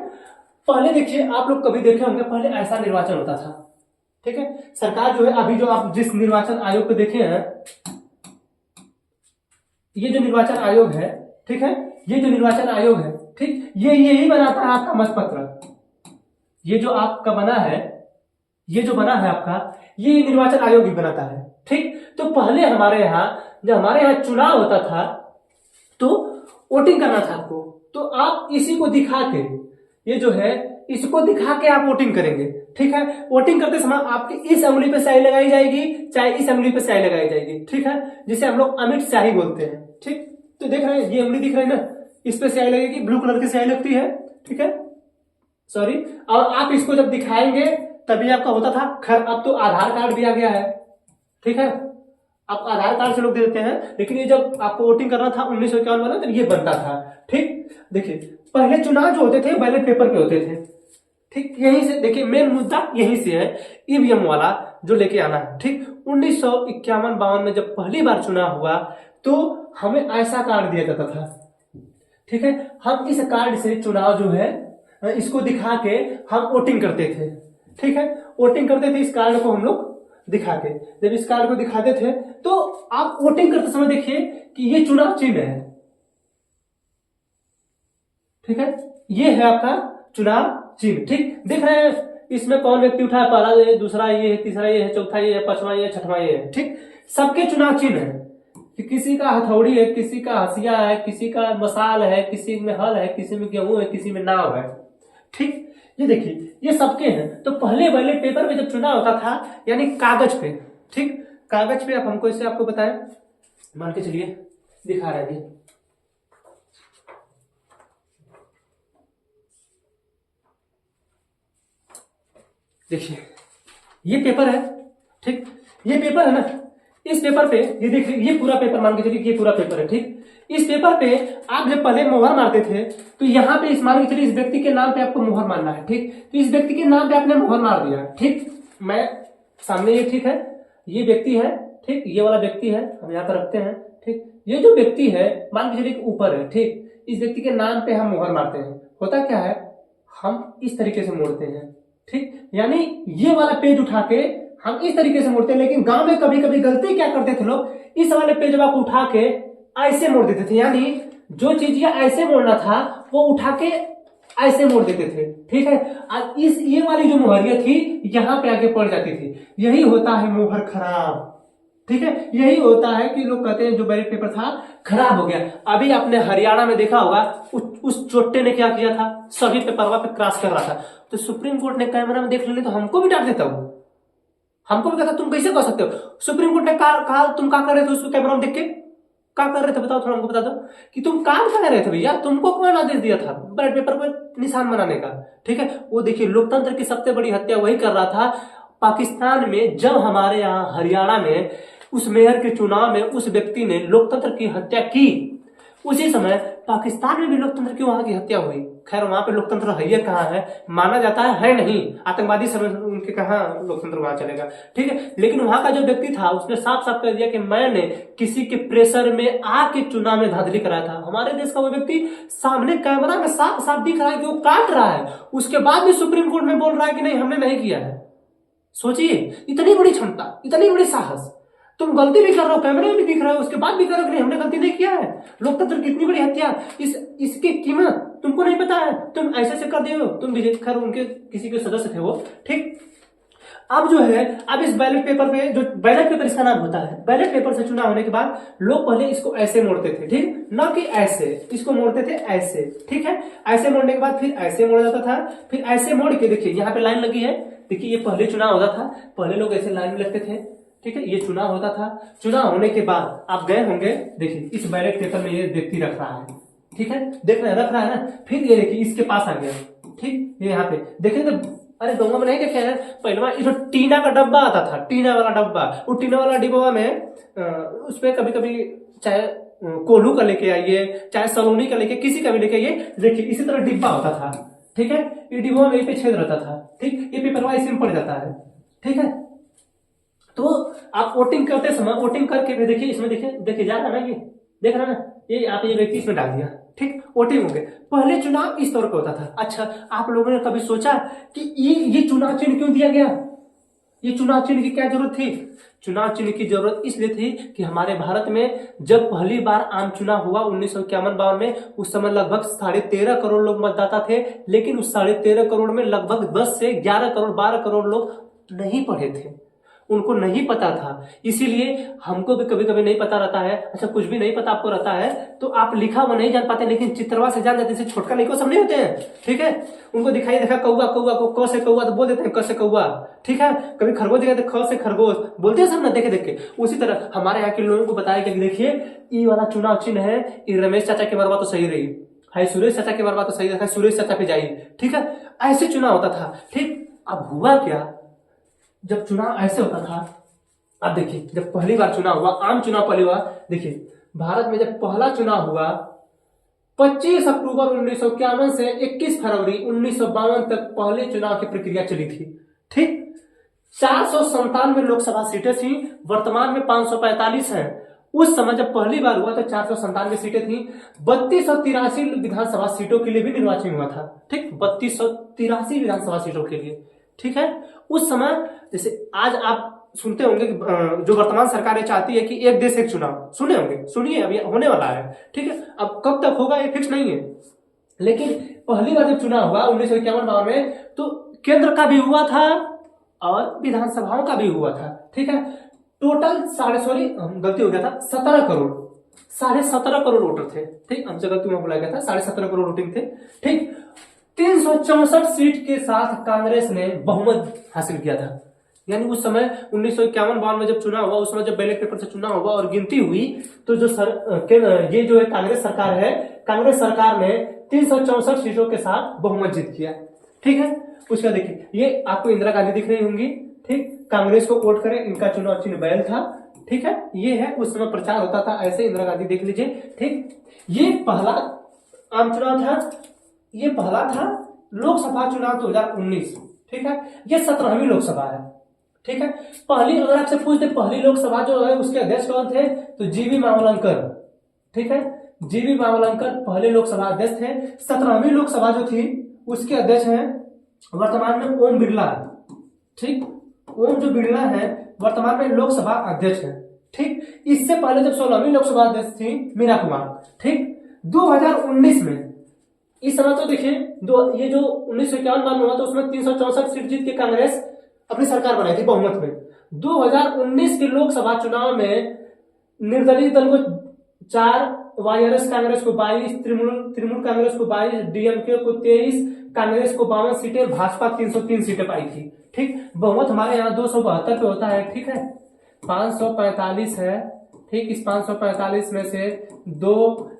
Speaker 1: पहले देखिए, आप लोग कभी देखे होंगे पहले ऐसा निर्वाचन होता था, ठीक है। सरकार जो है, अभी जो आप जिस निर्वाचन आयोग को देखे हैं, ये जो निर्वाचन आयोग है, ठीक है, ये जो निर्वाचन आयोग है, ठीक, ये यही बनाता है आपका मतपत्र। ये जो आपका बना है, ये जो बना है आपका, ये निर्वाचन आयोग ही बनाता है, ठीक। तो पहले हमारे यहाँ, जब हमारे यहाँ चुनाव होता था तो वोटिंग करना था आपको, तो आप इसी को दिखा के, ये जो है इसको दिखा के आप वोटिंग करेंगे, ठीक है। वोटिंग करते समय आपकी इस अंगुली पे स्याही लगाई जाएगी, चाहे इस अंगुली पे स्याही लगाई जाएगी, ठीक है, जिसे हम लोग अमिट स्याही बोलते हैं, ठीक। तो देख रहे हैं ये अंगुली दिख रही है ना, इस पे स्याही लगेगी, ब्लू कलर की स्याही लगती है, ठीक है, सॉरी। और आप इसको जब दिखाएंगे तभी आपका होता था। खैर अब तो आधार कार्ड भी आ गया है, ठीक है, आप आधार कार्ड से लोग दे देते हैं, लेकिन ये जब आपको वोटिंग करना था 1951 वाला, तो ये बनता था, ठीक। देखिए पहले चुनाव जो होते थे बैलेट पेपर पे होते थे, ठीक। यहीं से देखिए मेन मुद्दा यहीं से है, ईवीएम वाला जो लेके आना है, ठीक। 1951-52 में जब पहली बार चुनाव हुआ तो हमें ऐसा कार्ड दिया जाता था, ठीक है। हम इस कार्ड से चुनाव जो है इसको दिखा के हम वोटिंग करते थे, ठीक है। वोटिंग करते थे इस कार्ड को हम लोग दिखा के, जब इस कार्ड को दिखाते थे तो आप वोटिंग करते समय देखिए कि ये चुनाव चिन्ह है, ठीक है, ये है आपका चुनाव चिन्ह, ठीक। दिख रहे हैं इसमें कौन व्यक्ति उठा है, पहला ये, दूसरा ये है, तीसरा ये है, चौथा ये है, पांचवा ये है, छठवां ये है, ठीक। सबके चुनाव चिन्ह है, कि किसी का हथौड़ी है, किसी का हसिया है, किसी का मसाल है, किसी में हल है, किसी में गेहूं है, किसी में नाव है, ठीक। ये देखिए ये सबके हैं। तो पहले बैलेट पेपर पे जब चुनाव होता था यानी कागज पे, ठीक, कागज पे आप हमको इससे आपको बताएं, मान के चलिए दिखा रहे हैं, देखिए ये पेपर है, ठीक, ये पेपर है ना, इस पेपर पे ये देखिए, ये पूरा पेपर मान के चलिए, ये पूरा पेपर है, ठीक। इस पेपर पे आप जब पहले मोहर मारते थे तो यहाँ पे इस मान के चलिए इस व्यक्ति के नाम पे आपको मोहर मारना है, ठीक। तो इस व्यक्ति के नाम पे आपने मोहर मार दिया, ठीक। मैं सामने ये, ठीक है, ये व्यक्ति है, ठीक, ये वाला व्यक्ति है, हम यहाँ पर रखते हैं, ठीक। ये जो व्यक्ति है मान के चलिए ऊपर है, ठीक, इस व्यक्ति के नाम पे हम मोहर मारते हैं। होता क्या है, हम इस तरीके से मोड़ते हैं, ठीक, यानी ये वाला पेज उठा के हम इस तरीके से मोड़ते हैं। लेकिन गांव में कभी कभी गलती क्या करते थे लोग, इस वाले पेज को उठा के ऐसे मोड़ देते थे, यानी जो चीज ये ऐसे मोड़ना था वो उठा के ऐसे मोड़ देते थे, ठीक है। आज इस ये वाली जो मोहरिया थी यहाँ पे आके पड़ जाती थी, यही होता है मोहर खराब, ठीक है। यही होता है कि लोग कहते हैं जो बैलेट पेपर था खराब हो गया। अभी आपने हरियाणा में देखा होगा उस चोट्टे ने क्या किया था, सभी पेपरवा पे क्रॉस कर रहा था, तो सुप्रीम कोर्ट ने कैमरा में देख ले तो हमको भी डांट देता हूं, हमको भी कहता तुम कैसे कर सकते हो। सुप्रीम कोर्ट ने कहा तुम क्या कर रहे थे उसको कैमरा में देख के, क्या कर रहे थे बताओ, थोड़ा हमको बता दो कि तुम काम कर रहे थे भैया, तुमको कौन आदेश दिया था बैलेट पेपर पर निशान बनाने का, ठीक है। वो देखिए लोकतंत्र की सबसे बड़ी हत्या वही कर रहा था पाकिस्तान में। जब हमारे यहाँ हरियाणा में उस मेयर के चुनाव में उस व्यक्ति ने लोकतंत्र की हत्या की, उसी समय पाकिस्तान में भी लोकतंत्र की वहां की हत्या हुई। खैर वहां पे लोकतंत्र है कहाँ है, माना जाता है नहीं, आतंकवादी समय उनके कहाँ लोकतंत्र वहां चलेगा, ठीक है। लेकिन वहां का जो व्यक्ति था उसने साफ साफ कह दिया कि मैंने किसी के प्रेशर में आके चुनाव में धांधली कराया था। हमारे देश का वो व्यक्ति सामने कैमरा में साफ साफ दिख रहा है कि वो काट रहा है, उसके बाद भी सुप्रीम कोर्ट में बोल रहा है कि नहीं हमने नहीं किया है। सोचिए इतनी बड़ी क्षमता, इतनी बड़ी साहस, तुम गलती भी कर रहे हो, कैमरे में भी दिख रहा है, उसके बाद भी कर रहे हो नहीं हमने गलती नहीं किया है। लोकतंत्र की इतनी बड़ी हत्या, इसकी कीमत तुमको नहीं पता है, तुम ऐसे से कर दे हो। तुम भी खैर उनके किसी के सदस्य थे वो, ठीक। अब जो है अब इस बैलेट पेपर पे, जो बैलेट पेपर इसका नाम होता है, बैलेट पेपर से चुनाव होने के बाद लोग पहले इसको ऐसे मोड़ते थे, ठीक, न कि ऐसे, इसको मोड़ते थे ऐसे, ठीक है। ऐसे मोड़ने के बाद फिर ऐसे मोड़ा जाता था, फिर ऐसे मोड़ के देखिए यहाँ पे लाइन लगी है, देखिए ये पहले चुनाव होता था, पहले लोग ऐसे लाइन में लगते थे, ठीक है। ये चुनाव होता था, चुनाव होने के बाद आप गए होंगे, देखिए इस बैलेट पेपर में ये व्यक्ति रख रहा है, ठीक है, देख रहे हैं रख रहा है ना, फिर ये देखिए इसके पास आ गया, ठीक, ये यहाँ पे देखें तो अरे दोनों में नहीं देखे हैं, पहले जो टीना का डब्बा आता था, टीना वाला डब्बा, वो टीना वाला डिब्बा में उस पर कभी कभी चाहे कोल्हू का लेके आइए, चाहे सलोनी का लेके, किसी का भी लेके आइए, देखिए इसी तरह डिब्बा होता था, ठीक है। ये डिब्बा में पे छेद रहता था, ठीक, ये पेपर वाइस में पड़ जाता है, ठीक है। तो आप वोटिंग करते समय वोटिंग करके देखिए इसमें देखिए जा रहा है ना, ये देख रहा है ना, ये आप ये व्यक्ति इसमें डाल दिया, ठीक, वोटिंग हो गए। पहले चुनाव इस तौर पर होता था। अच्छा आप लोगों ने कभी सोचा कि ये चुनाव चिन्ह क्यों दिया गया, ये चुनाव चिन्ह की क्या जरूरत थी? चुनाव चिन्ह की जरूरत इसलिए थी कि हमारे भारत में जब पहली बार आम चुनाव हुआ 1951 में, उस समय लगभग 13.5 करोड़ लोग मतदाता थे, लेकिन उस 13.5 करोड़ में लगभग 10 से 11 करोड़ 12 करोड़ लोग नहीं पढ़े थे, उनको नहीं पता था। इसीलिए हमको भी कभी कभी नहीं पता रहता है, अच्छा कुछ भी नहीं पता आपको रहता है तो आप लिखा हुआ नहीं जान पाते, लेकिन चित्रवा से जान जाते हैं। छोटका नहीं को सब नहीं होते हैं, ठीक है, उनको दिखाई देखा कौवा, कौवा को क से कौवा तो बोल देते हैं, क से कौवा, ठीक है, कभी खरगोश दिखाते ख से खरगोश बोलते हैं सब ना, देखे देख के। उसी तरह हमारे यहाँ के लोगों को बताया कि देखिए ये वाला चुनाव चिन्ह है, ये रमेश चाचा की मरवा तो सही रही है, सुरेश चाचा की मरवा तो सही रहा, सुरेश चाचा पे जाइए, ठीक है, ऐसे चुनाव होता था। ठीक, अब हुआ क्या जब चुनाव ऐसे होता था, अब देखिए जब पहली बार चुनाव हुआ, आम चुनाव पहली हुआ, देखिए भारत में जब पहला चुनाव हुआ 25 अक्टूबर 1951 से 21 फरवरी 1952 तक पहले चुनाव की प्रक्रिया चली थी। ठीक, 497 लोकसभा सीटें थी, वर्तमान में 545 है। उस समय जब पहली बार हुआ तो 497 सीटें थी, 3283 विधानसभा सीटों के लिए भी निर्वाचन हुआ था। ठीक, 3283 विधानसभा सीटों के लिए, ठीक है। उस समय जैसे आज आप सुनते होंगे कि जो वर्तमान सरकार चाहती है कि एक देश एक चुनाव, सुने होंगे, सुनिए अभी होने वाला है, ठीक है। अब कब तक होगा ये फिक्स नहीं है, लेकिन पहली बार जब चुनाव हुआ 1951 में तो केंद्र का भी हुआ था और विधानसभाओं का भी हुआ था, ठीक है। टोटल गलती हो गया था, 17 करोड़ वोटर थे। ठीक, हमसे गलती में बोला गया था, 17.5 करोड़ वोटिंग थे। ठीक, 364 सीट के साथ कांग्रेस ने बहुमत हासिल किया था। यानी उस समय 1951 में जब चुनाव हुआ, उस समय जब बैलेट पेपर से चुनाव हुआ और गिनती हुई तो जो ये जो है कांग्रेस सरकार है, कांग्रेस सरकार ने 364 सीटों के साथ बहुमत जीत किया। ठीक है, उसका देखिए ये आपको इंदिरा गांधी दिख रही होंगी। ठीक, कांग्रेस को वोट करें, इनका चुनाव चिन्ह बैल था। ठीक है, ये है उस समय प्रचार होता था ऐसे, इंदिरा गांधी देख लीजिए। ठीक, ये पहला आम चुनाव था, ये पहला था लोकसभा चुनाव 2019। ठीक है, ये 17वीं लोकसभा है। ठीक है, पहली अगर आपसे पूछते पहली लोकसभा जो है उसके अध्यक्ष कौन थे तो जीवी मावलंकर। ठीक है, जीवी मावलंकर पहले लोकसभा अध्यक्ष थे। 17वीं लोकसभा जो थी उसके अध्यक्ष हैं वर्तमान में ओम बिरला। ठीक, ओम जो बिरला है वर्तमान में लोकसभा अध्यक्ष है। ठीक, इससे पहले जब 16वीं लोकसभा अध्यक्ष थी मीरा कुमार। ठीक, 2019 में इस समय तो देखिए ये जो 1951 में हुआ तो उसमें 364 सीट जीत के कांग्रेस अपनी सरकार बनाई थी बहुमत में। 2019 के लोकसभा चुनाव में निर्दलीय दल को 4, वाईआरएस कांग्रेस को 22, तृणमूल कांग्रेस को 22, डीएमके को 23, कांग्रेस को 52 सीटें, भाजपा 303 सीटें पाई थी। ठीक, बहुमत हमारे यहाँ 272 पे होता है। ठीक है, 545 है। ठीक, इस 545 में से 2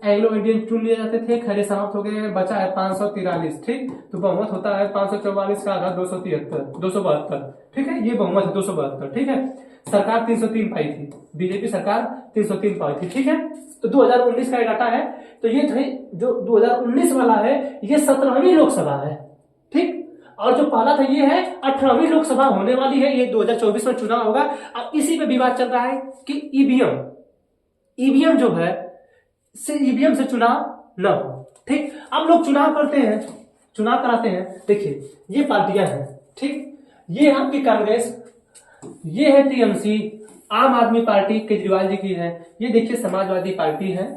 Speaker 1: एंग्लो इंडियन चुन लिए जाते थे, खरे समाप्त हो गए, बचा है 543। ठीक, तो बहुमत होता है 544 का आधा 272। ठीक है, ये बहुमत है 272। ठीक है, सरकार 303 पाई थी, बीजेपी सरकार 303 पाई थी। ठीक है, तो 2019 का डाटा है। तो ये जो 2019 वाला है ये 17वीं लोकसभा है। ठीक, और जो पहला था ये है 18वीं लोकसभा होने वाली है, ये 2024 में चुनाव होगा। अब इसी पे विवाद चल रहा है कि ईवीएम जो है ईवीएम से चुनाव न हो। ठीक, अब लोग चुनाव करते हैं, चुनाव कराते हैं। देखिए ये पार्टियां हैं। ठीक, ये आपकी कांग्रेस, ये है टीएमसी, आम आदमी पार्टी केजरीवाल जी की है, ये देखिए समाजवादी पार्टी है।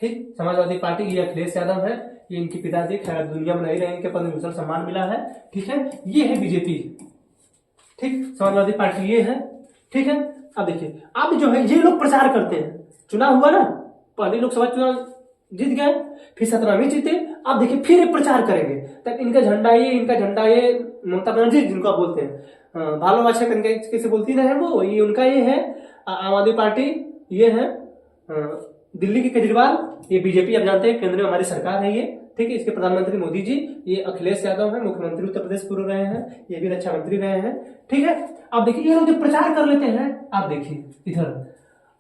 Speaker 1: ठीक, समाजवादी पार्टी, ये अखिलेश यादव है, ये इनके पिताजी, खैर दुनिया में नहीं रहे, इनके पद्म भूषण सम्मान मिला है। ठीक है, ये है बीजेपी। ठीक, समाजवादी पार्टी ये है। ठीक है, अब देखिए अब जो है ये लोग प्रचार करते हैं, चुनाव हुआ ना, पहली लोकसभा चुनाव जीत गए, फिर 17वीं जीते, अब देखिए फिर ये प्रचार करेंगे। तब इनका झंडा ये ममता बनर्जी जिनको आप बोलते हैं, भालो अच्छा कैसे बोलती है वो, ये उनका ये है आम आदमी पार्टी, ये है दिल्ली के केजरीवाल, ये बीजेपी आप जानते हैं केंद्र में हमारी सरकार है ये। ठीक है, इसके प्रधानमंत्री मोदी जी, ये अखिलेश यादव है, मुख्यमंत्री उत्तर प्रदेश पूर्व रहे हैं, ये भी रक्षा मंत्री रहे हैं। ठीक है, अब देखिए ये लोग जब प्रचार कर लेते हैं, आप देखिए इधर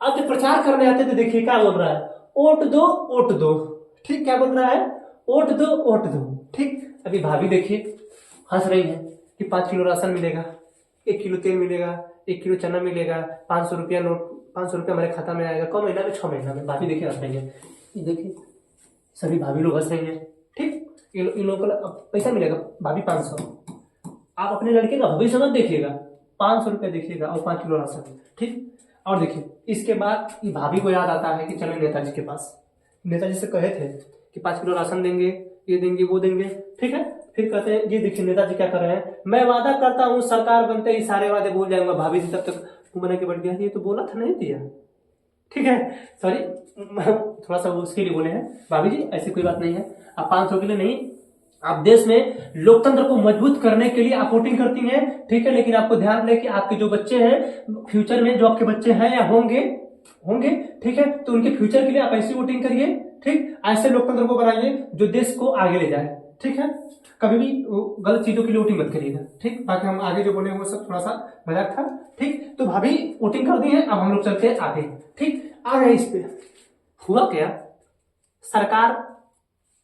Speaker 1: अब जब प्रचार करने आते तो देखिए क्या बोल रहा है, वोट दो वोट दो। ठीक, क्या बोल रहा है, वोट दो वोट दो। ठीक, अभी भाभी देखिए हंस रही है कि 5 किलो राशन मिलेगा, 1 किलो तेल मिलेगा, 1 किलो चना मिलेगा, 500 रुपया नोट, 500 रुपया हमारे खाता में आएगा, कम महीना में 6 महीना में। भाभी देखिए हंस रही है, ये देखिए सभी भाभी लोग हंस रही हैं। ठीक, इन लोगों को पैसा मिलेगा, भाभी 500। आप अपने लड़के का भविष्य मत देखिएगा, 500 रुपये देखिएगा और 5 किलो राशन, ठीक। और देखिए इसके बाद ये भाभी को याद आता है कि चले नेताजी के पास, नेताजी से कहे थे कि 5 किलो राशन देंगे, ये देंगे, वो देंगे, ठीक है। फिर कहते हैं, ये देखिए नेताजी क्या कर रहे हैं, मैं वादा करता हूँ सरकार बनते ही सारे वादे भूल जाऊंगा। भाभी जी तब तक बना के बैठ गया, ये तो बोला था नहीं दिया, ठीक है। सॉरी, थोड़ा सा उसके लिए बोले हैं, भाभी जी ऐसी कोई बात नहीं है, आप 500 के लिए नहीं, आप देश में लोकतंत्र को मजबूत करने के लिए आप वोटिंग करती हैं, ठीक है। लेकिन आपको ध्यान रहे कि आपके जो बच्चे हैं फ्यूचर में, जो आपके बच्चे हैं या होंगे, ठीक है, तो उनके फ्यूचर के लिए आप ऐसी वोटिंग करिए, ठीक। ऐसे लोकतंत्र को बनाइए जो देश को आगे ले जाए, ठीक है। कभी भी गलत चीजों के लिए वोटिंग मत करिएगा, ठीक। बाकी हम आगे जो बोले वो सब थोड़ा सा मजाक था, ठीक। तो भाभी वोटिंग कर दी है, अब हम लोग चलते हैं आगे, ठीक। आ गए इस पे, हुआ क्या, सरकार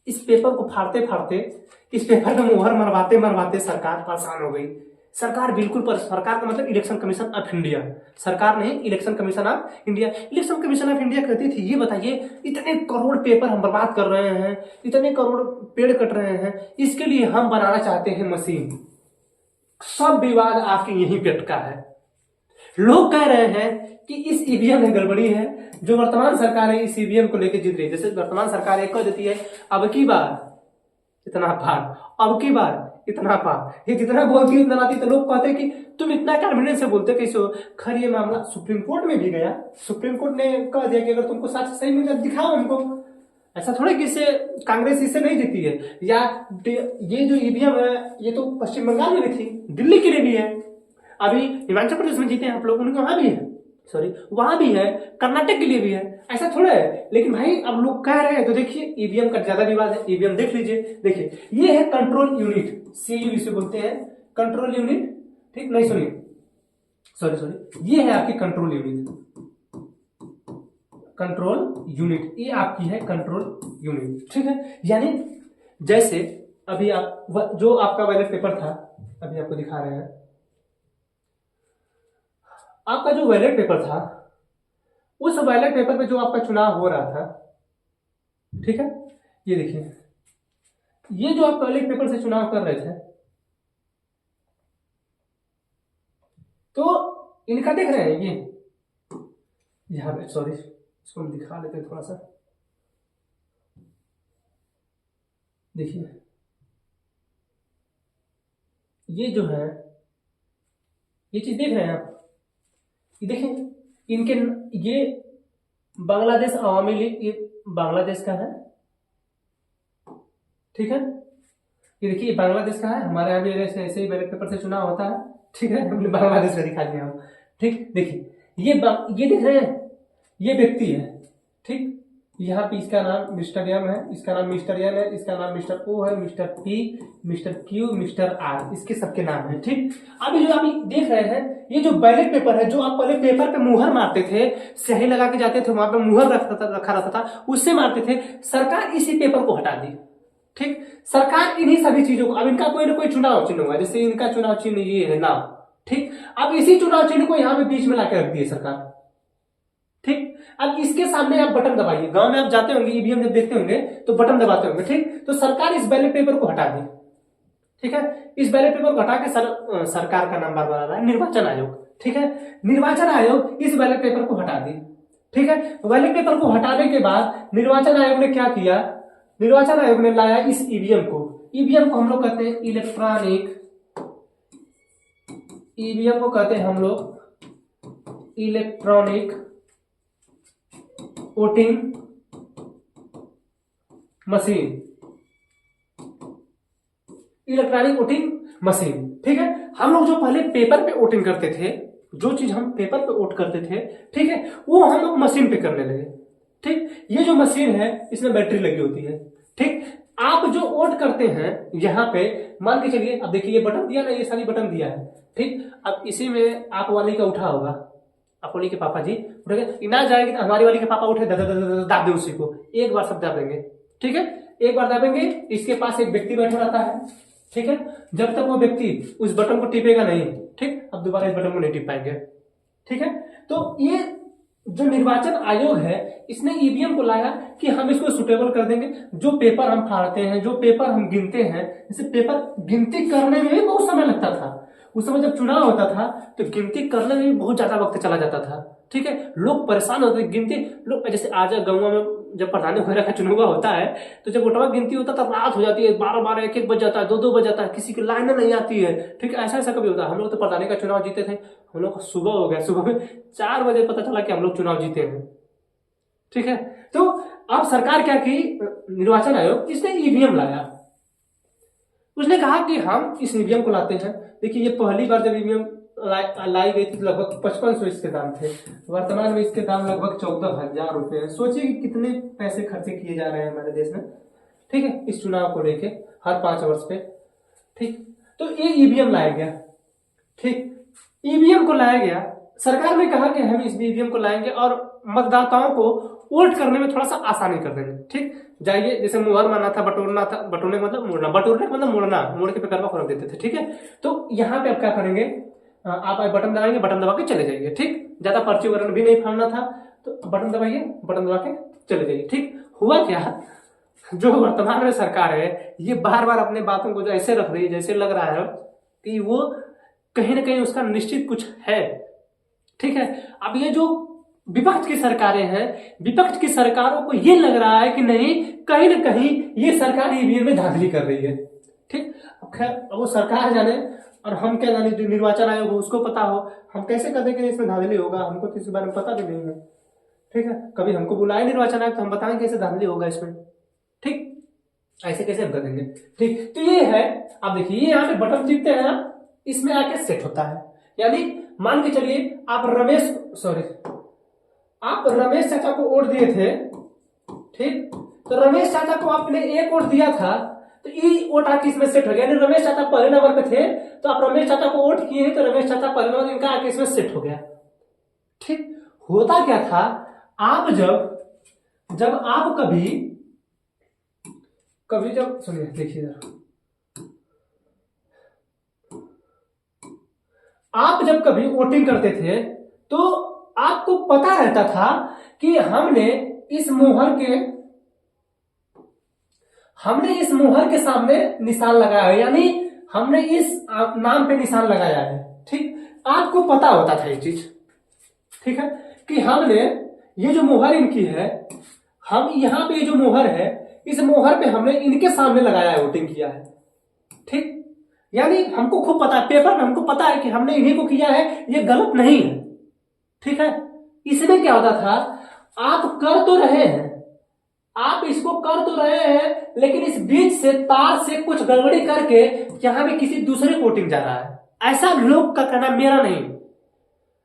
Speaker 1: इस पेपर को फाड़ते फाड़ते, इस पेपर में मुहर मरवाते मरवाते सरकार परेशान हो गई। सरकार बिल्कुल सरकार का मतलब इलेक्शन कमीशन ऑफ इंडिया, सरकार नहीं, election commission of India. Election commission of India कहती थी, ये बताइए इतने करोड़ पेपर हम बर्बाद कर रहे हैं, इतने करोड़ पेड़ कट रहे हैं, इसके लिए हम बनाना चाहते हैं मशीन। सब विवाद आके यहीं पे अटका है। लोग कह रहे हैं कि इस ईवीएम में गड़बड़ी है, जो वर्तमान सरकार है इस ईवीएम को लेकर जीत रही है। जैसे वर्तमान सरकार एक कह देती है अब की बार इतना पार, अब की बार इतना पार, ये जितना बोलती है उतना लाती, तो लोग कहते हैं कि तुम इतना कॉन्फिडेंस से बोलते कैसे हो। खैर ये मामला सुप्रीम कोर्ट में भी गया, सुप्रीम कोर्ट ने कह दिया कि अगर तुमको सच सही मिल जाए दिखाओ हमको। ऐसा थोड़ा कि इससे कांग्रेस इससे नहीं जीती है, या ये जो ईवीएम है ये तो पश्चिम बंगाल में भी थी, दिल्ली के लिए भी है, अभी हिमाचल प्रदेश में जीते हैं आप लोग, उनके वहां भी है, सॉरी वहां भी है, कर्नाटक के लिए भी है, ऐसा थोड़ा है। लेकिन भाई अब लोग कह रहे हैं, तो देखिए ईवीएम का ज्यादा विवाद है, ईवीएम देख लीजिए, देखिए ये है कंट्रोल यूनिट, सीयू इसे बोलते हैं, कंट्रोल यूनिट, ठीक। नहीं सुनिए, सॉरी, ये है आपकी कंट्रोल यूनिट, कंट्रोल यूनिट, ये आपकी है कंट्रोल यूनिट, ठीक है। यानी जैसे अभी आप जो आपका बैलेट पेपर था, अभी आपको दिखा रहे हैं, आपका जो बैलेट पेपर था, उस बैलेट पेपर पे जो आपका चुनाव हो रहा था, ठीक है, ये देखिए, ये जो आप बैलेट पेपर से चुनाव कर रहे थे, तो इनका देख रहे हैं, ये यहां पे, सॉरी इसको हम दिखा लेते हैं थोड़ा सा, देखिए ये जो है, ये चीज देख रहे हैं आप, ये देखें इनके, ये बांग्लादेश अवामी लीग, ये बांग्लादेश का है, ठीक है। ये देखिए बांग्लादेश का है, हमारे यहाँ भी ऐसे ही बैलेट पेपर से चुनाव होता है, ठीक है, हमने बांग्लादेश का दिखा दिया हम, ठीक। देखिए ये दिख रहे हैं, ये व्यक्ति है, ठीक। यहाँ पे इसका नाम मिस्टर एम है, इसका नाम मिस्टर एन है, इसका नाम मिस्टर ओ है, mister P, mister Q, mister R, इसके सबके नाम है, ठीक। अभी जो आप देख रहे हैं, ये जो बैलेट पेपर है, जो आप पहले पेपर पे मुहर मारते थे, स्याही लगा के जाते थे, वहां पे मुहर रखा रहता था, उससे मारते थे, सरकार इसी पेपर को हटा दी, ठीक। सरकार इन्हीं सभी चीजों को, अब इनका कोई ना कोई चुनाव चिन्ह होगा, जैसे इनका चुनाव चिन्ह ये है नाम, ठीक। अब इसी चुनाव चिन्ह को यहाँ पे बीच में लाके रख दिए सरकार, ठीक। अब इसके सामने आप बटन दबाइए, गांव में आप जाते होंगे, ईवीएम जब देखते होंगे तो बटन दबाते होंगे, ठीक। तो सरकार इस बैलेट पेपर को हटा दी, ठीक है। इस बैलेट पेपर को हटा के सरकार का नाम बार बार आ रहा है, निर्वाचन आयोग, ठीक है। निर्वाचन आयोग इस बैलेट पेपर को हटा दी, ठीक है। बैलेट पेपर को हटाने के बाद निर्वाचन आयोग ने क्या किया, निर्वाचन आयोग ने लाया इस ईवीएम को, ईवीएम को हम लोग कहते हैं इलेक्ट्रॉनिक, ईवीएम को कहते हैं हम लोग electronic voting machine, electronic voting machine, ठीक है। हम लोग जो पहले पेपर पे वोटिंग करते थे, जो चीज हम पेपर पे वोट करते थे, ठीक है, वो हम लोग मशीन पे करने लगे, ठीक। ये जो मशीन है इसमें बैटरी लगी होती है, ठीक। आप जो वोट करते हैं यहाँ पे, मान के चलिए, अब देखिए ये बटन दिया ना, ये सारी बटन दिया है, ठीक। अब इसी में आप वाली का उठा होगा, आप वाली के पापा जी उठेंगे, ना जाएगी तो हमारी वाली के पापा उठे, दाब दे उसी को, एक बार सब दाबेंगे, ठीक है, एक बार दाबेंगे, इसके पास एक व्यक्ति बैठा रहता है, ठीक है। जब तक वो व्यक्ति उस बटन को टिपेगा नहीं, ठीक, अब दोबारा इस बटन को नहीं टिप पाएंगे, ठीक है। तो ये जो निर्वाचन आयोग है, इसने ईवीएम को लाया कि हम इसको सुटेबल कर देंगे, जो पेपर हम फाड़ते हैं, जो पेपर हम गिनते हैं, जैसे पेपर गिनती करने में भी बहुत समय लगता था, उस समय जब चुनाव होता था तो गिनती करने में भी बहुत ज्यादा वक्त चला जाता था। ठीक है, लोग परेशान होते गिनती, लोग जैसे आज गाँव में जब प्रधानी वगैरह का चुनाव होता है तो जब वोटवा गिनती होता है तब रात हो जाती है, 12-12 1-1 बज जाता है, 2-2 बज जाता है, किसी की लाइन नहीं आती है। ठीक है, ऐसा ऐसा कभी होता है। हम लोग तो प्रधानी का चुनाव जीते थे, हम लोग सुबह हो गया, सुबह में 4 बजे पता चला कि हम लोग चुनाव जीते हैं। ठीक है, तो अब सरकार क्या की, निर्वाचन आयोग इसने ईवीएम लाया। उसने कहा कि हम इस ईवीएम को लाते हैं। देखिए, ये पहली बार जब ईवीएम लाई गई थी लगभग 5500 इसके दाम थे। वर्तमान में इसके दाम लगभग 14,000 रुपए है। सोचिए कि कितने पैसे खर्चे किए जा रहे हैं हमारे देश में। ठीक है, इस चुनाव को लेके हर 5 वर्ष पे। ठीक, तो ये ईवीएम लाया गया। ठीक, ईवीएम को लाया गया, सरकार ने कहा कि हम इस ईवीएम को लाएंगे और मतदाताओं को वोट करने में थोड़ा सा आसानी कर देंगे। ठीक, जाइए, जैसे मुहर मारना था, बटोरना था, बटोरने का मतलब मोड़ना, बटोरने का मतलब मोड़ना, मोड़ के पेपर में फर्क देते थे। ठीक है, तो यहाँ पे आप क्या करेंगे, आप बटन दबाएंगे, बटन दबा के चले जाइए। ठीक, ज्यादा पर्ची वगैरह भी नहीं फाड़ना था, तो बटन दबाइए, बटन दबा के चले जाइए। ठीक, हुआ क्या, जो वर्तमान में सरकार है ये बार बार अपने बातों को जो ऐसे रख रही है जैसे लग रहा है कि वो कहीं ना कहीं उसका निश्चित कुछ है। ठीक है, अब ये जो विपक्ष की सरकारें हैं, विपक्ष की सरकारों को ये लग रहा है कि नहीं, कहीं ना कहीं ये सरकार ईवीएम में धांधली कर रही है। ठीक, अब खैर अब वो सरकार जाने और हम क्या जाने, जो निर्वाचन आयोग उसको पता हो, हम कैसे कहते कि इसमें धांधली होगा, हमको तो इस बारे में पता भी नहीं है। ठीक है, कभी हमको बुलाए निर्वाचन आयोग तो हम बताएंगे कैसे धांधली होगा इसमें। ठीक, ऐसे कैसे हम कर देंगे। ठीक, तो ये है, आप देखिए ये यहाँ पे बटन टिपते हैं ना, इसमें आके सेट होता है। यानी मान के चलिए आप रमेश चाचा को वोट दिए थे। ठीक, तो रमेश चाचा को आपने एक वोट दिया था, तो ये वोट आके इसमें सेट हो गया। यानी रमेश चाचा पहले नंबर पे थे, तो आप रमेश चाचा को वोट किए, तो रमेश चाचा पहले नंबर, इनका आके इसमें सेट हो गया। ठीक, होता क्या था, आप जब आप कभी जब सुनिए, देखिए जरा, आप जब कभी वोटिंग करते थे तो आपको पता रहता था कि हमने इस मोहर के सामने निशान लगाया है, यानी हमने इस नाम पे निशान लगाया है। ठीक, आपको पता होता था ये चीज। ठीक है, कि हमने ये जो मोहर इनकी है, हम यहाँ पे जो मोहर है, इस मोहर पे हमने इनके सामने लगाया है, वोटिंग किया है। ठीक, यानी हमको खूब पता है, पेपर में हमको पता है कि हमने इन्हीं को किया है, ये गलत नहीं है। ठीक है, इसमें क्या होता था, आप कर तो रहे हैं, आप इसको कर तो रहे हैं, लेकिन इस बीच से तार से कुछ गड़बड़ी करके यहां पे किसी दूसरे को वोटिंग जा रहा है। ऐसा लोग का कहना, मेरा नहीं,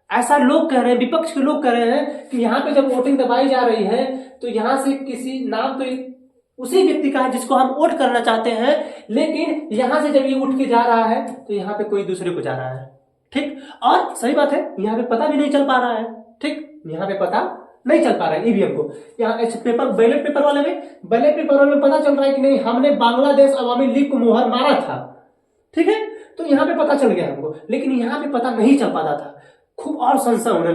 Speaker 1: ऐसा लोग कह रहे हैं, विपक्ष के लोग कह रहे हैं कि यहाँ पे जब वोटिंग दबाई जा रही है तो यहां से किसी नाम तो उसी व्यक्ति का है जिसको हम वोट करना चाहते हैं, लेकिन यहां से जब ये उठ के जा रहा है तो यहाँ पे कोई दूसरे को जा रहा है। ठीक, और सही बात है, यहाँ पे पता भी नहीं चल पा रहा है। ठीक, यहाँ पे पता नहीं चल पा रहा है ईवीएम को। यहाँ पेपर, बैलेट पेपर वाले में पता चल रहा है कि नहीं, हमने बांग्लादेश अवामी लीग को मुहर मारा था। ठीक है, तो यहाँ पे पता चल गया हमको, लेकिन यहाँ पे पता नहीं चल पाता था। खूब और संशय होने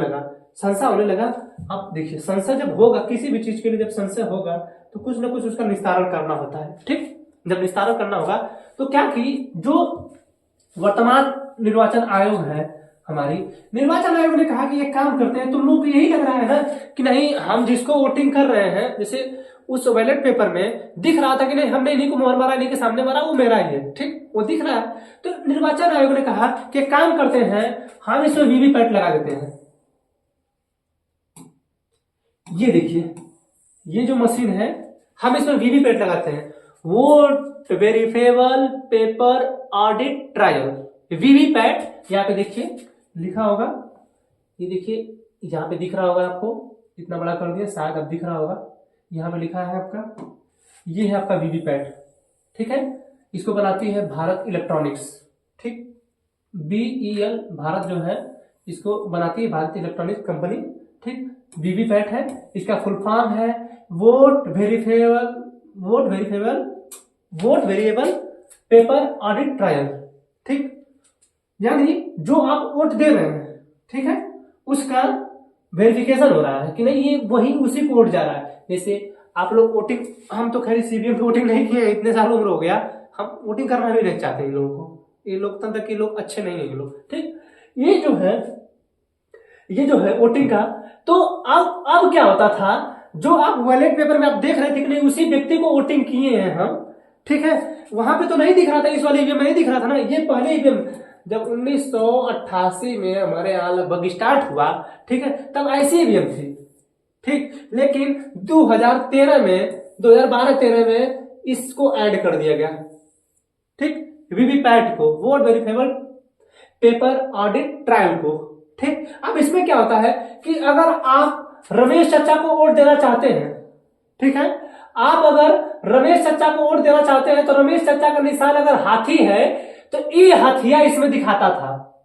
Speaker 1: लगा। अब देखिए, संशय जब होगा किसी भी चीज के लिए, जब संशय होगा तो कुछ ना कुछ उसका निस्तारण करना होता है। ठीक, जब निस्तारण करना होगा तो क्या कि जो वर्तमान निर्वाचन आयोग है, हमारी निर्वाचन आयोग ने कहा कि ये काम करते हैं। तुम लोग को यही लग रहा है ना कि नहीं, हम जिसको वोटिंग कर रहे हैं, जैसे उस बैलेट पेपर में दिख रहा था कि नहीं, हमने इन्हीं को मोहर मारा, इन्हीं के सामने मारा, वो मेरा ही है। ठीक, वो दिख रहा है। तो निर्वाचन आयोग ने कहा कि काम करते हैं, हम इसमें वीवीपैट लगा देते हैं। ये देखिए, ये जो मशीन है, हम इसमें वीवीपैट लगाते हैं, vote verifiable paper audit trail, VVPAT. यहाँ पे देखिए लिखा होगा, ये देखिए यहाँ पे दिख रहा होगा आपको, इतना बड़ा कर दिया, शायद अब दिख रहा होगा। यहाँ पे लिखा है आपका, ये है आपका वीवीपैट। ठीक है, इसको बनाती है भारत इलेक्ट्रॉनिक्स। ठीक, BEL भारत जो है, इसको बनाती है भारत इलेक्ट्रॉनिक्स कंपनी। ठीक, वीवीपैट है, इसका फुल फॉर्म है vote variable paper audit trial. ठीक, यानी जो आप वोट दे रहे हैं, ठीक है, उसका वेरिफिकेशन हो रहा है कि नहीं, ये वही उसी को वोट जा रहा है। जैसे आप लोग वोटिंग, हम तो खैर CBM पे वोटिंग नहीं किए, इतने साल उम्र हो गया, हम वोटिंग करना भी नहीं चाहते इन लोगों को, ये लोकतंत्र के लोग अच्छे नहीं है ये लोग, ठीक। ये जो है वोटिंग का, तो अब क्या होता था, जो आप बैलेट पेपर में आप देख रहे थे कि नहीं, उसी व्यक्ति को वोटिंग किए हैं हम, ठीक है। वहां पे तो नहीं दिख रहा था, इस वाले ईवीएम में नहीं दिख रहा था ना। ये पहले ईवीएम जब 1988 में हमारे यहाँ लगभग स्टार्ट हुआ, ठीक है, तब ऐसी ईवीएम थी, ठीक। लेकिन 2013 में 2012-13 में इसको ऐड कर दिया गया, ठीक, वीवीपैट को, vote verifiable paper audit trial को, ठीक। अब इसमें क्या होता है कि अगर आप रमेश चचा को वोट देना चाहते हैं, ठीक है, आप अगर रमेश चचा को वोट देना चाहते हैं तो रमेश चचा का निशान अगर हाथी है तो ये हथिया इसमें दिखाता था,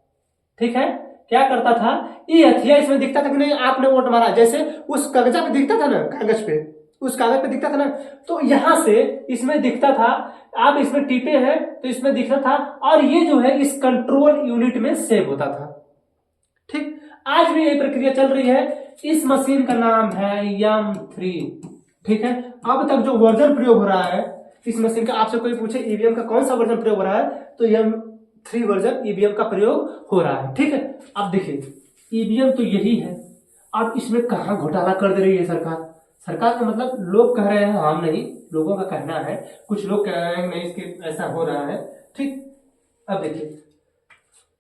Speaker 1: ठीक है। क्या करता था, ये हथिया इसमें दिखता था कि नहीं आपने वोट मारा, जैसे उस कागजा पे दिखता था ना, कागज पे, उस कागज पे दिखता था ना, तो यहां से इसमें दिखता था, आप इसमें टीपे हैं तो इसमें दिखता था, और ये जो है इस कंट्रोल यूनिट में सेव होता था, ठीक। आज भी ये प्रक्रिया चल रही है। इस मशीन का नाम है M3, ठीक है। अब तक जो वर्जन प्रयोग हो रहा है इस मशीन का, आपसे कोई पूछे ईवीएम का कौन सा वर्जन प्रयोग हो रहा है, तो M3 वर्जन ईवीएम का प्रयोग हो रहा है, ठीक है। अब देखिए ईवीएम तो यही है, अब इसमें कहां घोटाला कर दे रही है सरकार का मतलब लोग कह रहे हैं, हम नहीं, लोगों का कहना है, कुछ लोग कह रहे हैं नहीं इसके ऐसा हो रहा है, ठीक। अब देखिए